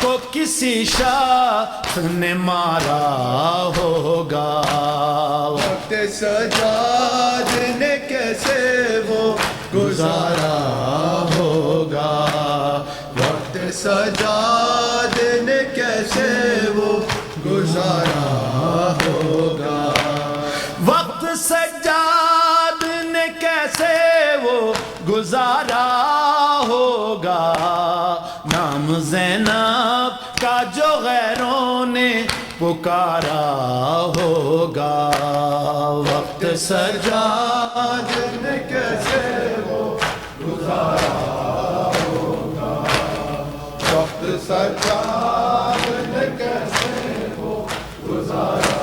[SPEAKER 2] کو کسی شخص نے مارا ہوگا، وقت سجاد نے کیسے وہ گزارا ہوگا، وقت سجاد نے کیسے وہ گزارا ہوگا، وقت سجاد نے کیسے وہ گزارا ہوگا، نام زینب کا جو غیروں نے پکارا ہوگا، وقت سجاد نے کیسے وہ گزارا ہوگا، وقت سجاد نے کیسے وہ گزارا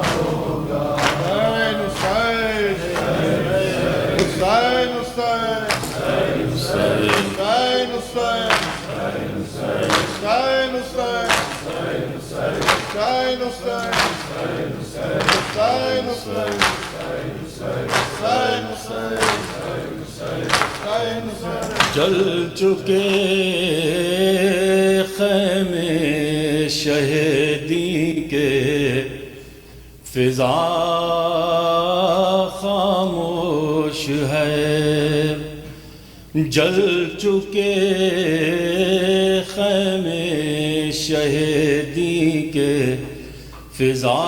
[SPEAKER 2] ہوگا۔
[SPEAKER 6] حسین حسین حسین حسین حسین حسین حسین
[SPEAKER 5] جل چکے خیمے شہیدی کے، فضا خاموش ہے، جل چکے خیمے شہیدی کے، فضا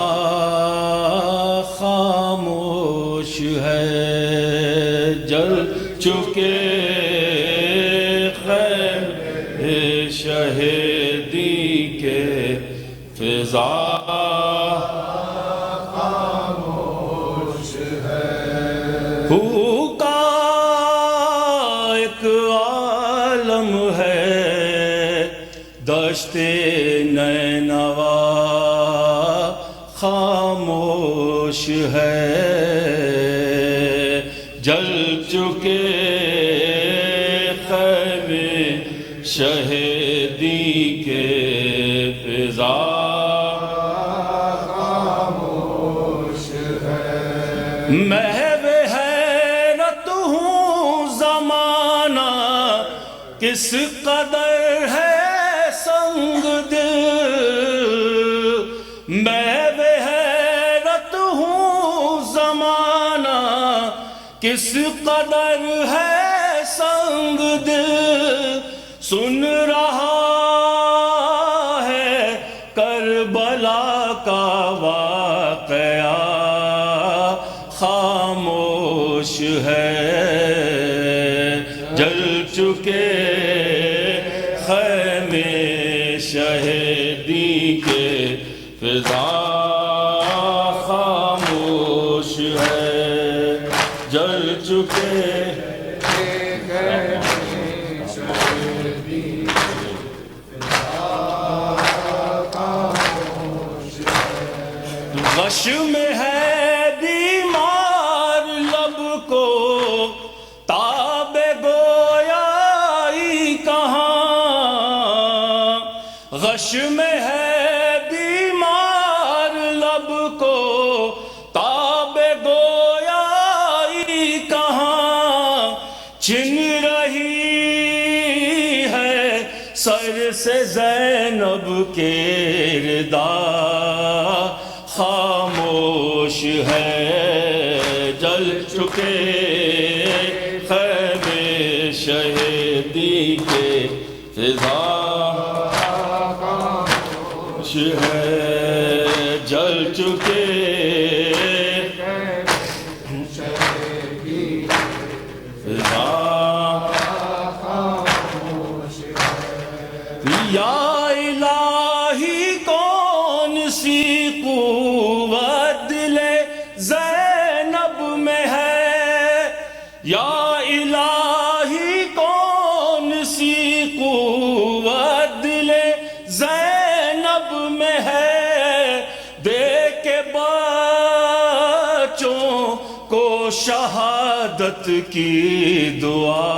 [SPEAKER 5] خاموش ہے، جل چکے خیمے شہیدی کے، فضا خاموش ہے، بھوکا ایک عالم ہے، دشت نینوا خاموش ہے، جل چکے خیمے شہیدی کے، فضا خاموش ہے، محو حیرت ہوں زمانہ کس قدر ہے سنگ دل، محو حیرت ہوں زمانہ کس قدر ہے سنگ دل، سن رہا ہے کربلا کا واقعہ خاموش ہے، جل چکے خیمے شہیدی کے، فضا خاموش ہے جل چکے غش میں ہے بیمار لب کو تاب گویائی کہاں غش میں ہے بیمار لب کو تاب گویائی کہاں چھن رہی ہے سر سے زینب کے ردا خاموش ہے جل چکے خیمے شہیدی کے فضا خاموش ہے جل چکے فضا خاموش ہے یا الہی کون سی قوت دل زینب میں ہے یا الہی کون سی قوت دل زینب میں ہے دے کے بچوں کو شہادت کی دعا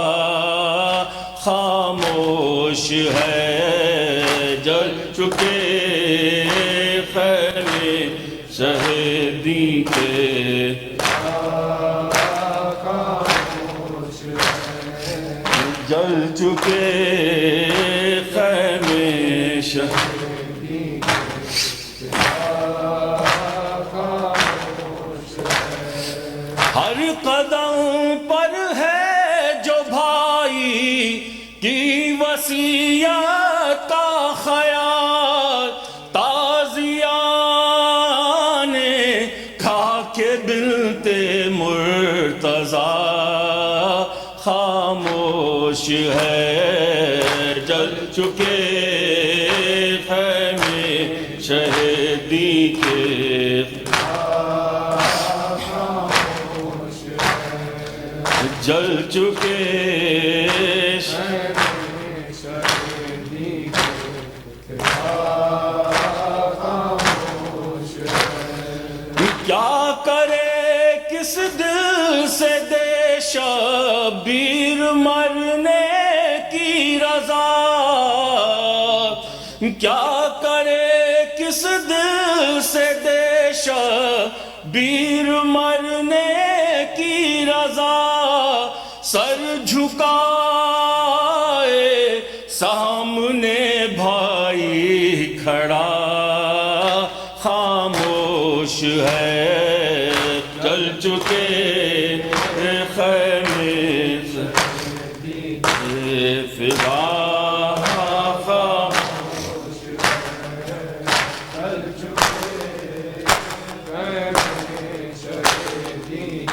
[SPEAKER 5] خاموش ہے جل چکے خیمے شہیدی کے جل چکے خیمے شہیدی ہر قدم پر ہے جو بھائی کی وصیت کا خیال تازیان کھا کے بنت مرتضیٰ خاموش ہے جل چکے خیمے شہیدی کے جل چکے کیا کرے کس دل سے دے شبیر مرنے کی رضا کیا کرے کس دل سے دے شبیر مرنے کی رضا سر جھکائے سامنے بھائی کھڑا خاموش ہے جل چکے خیمے فضا خاموش جل چکے خیمے شہیدی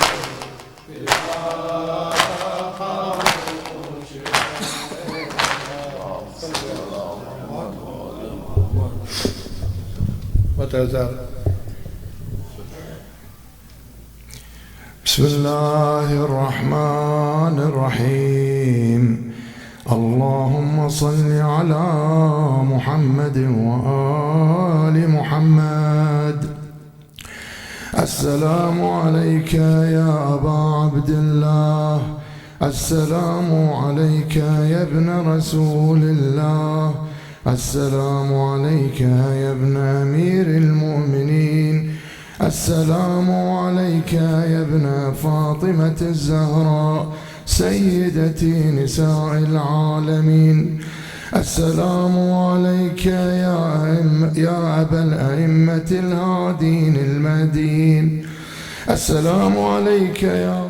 [SPEAKER 6] بسم الله الرحمن الرحيم اللهم صل على محمد وآل محمد السلام عليك يا أبا عبد الله السلام عليك يا ابن رسول الله السلام عليك يا ابن أمير المؤمنين السلام عليك يا ابن فاطمة الزهراء سيدتي نساء العالمين السلام عليك يا أبا الأئمة الهادين المهديين السلام عليك يا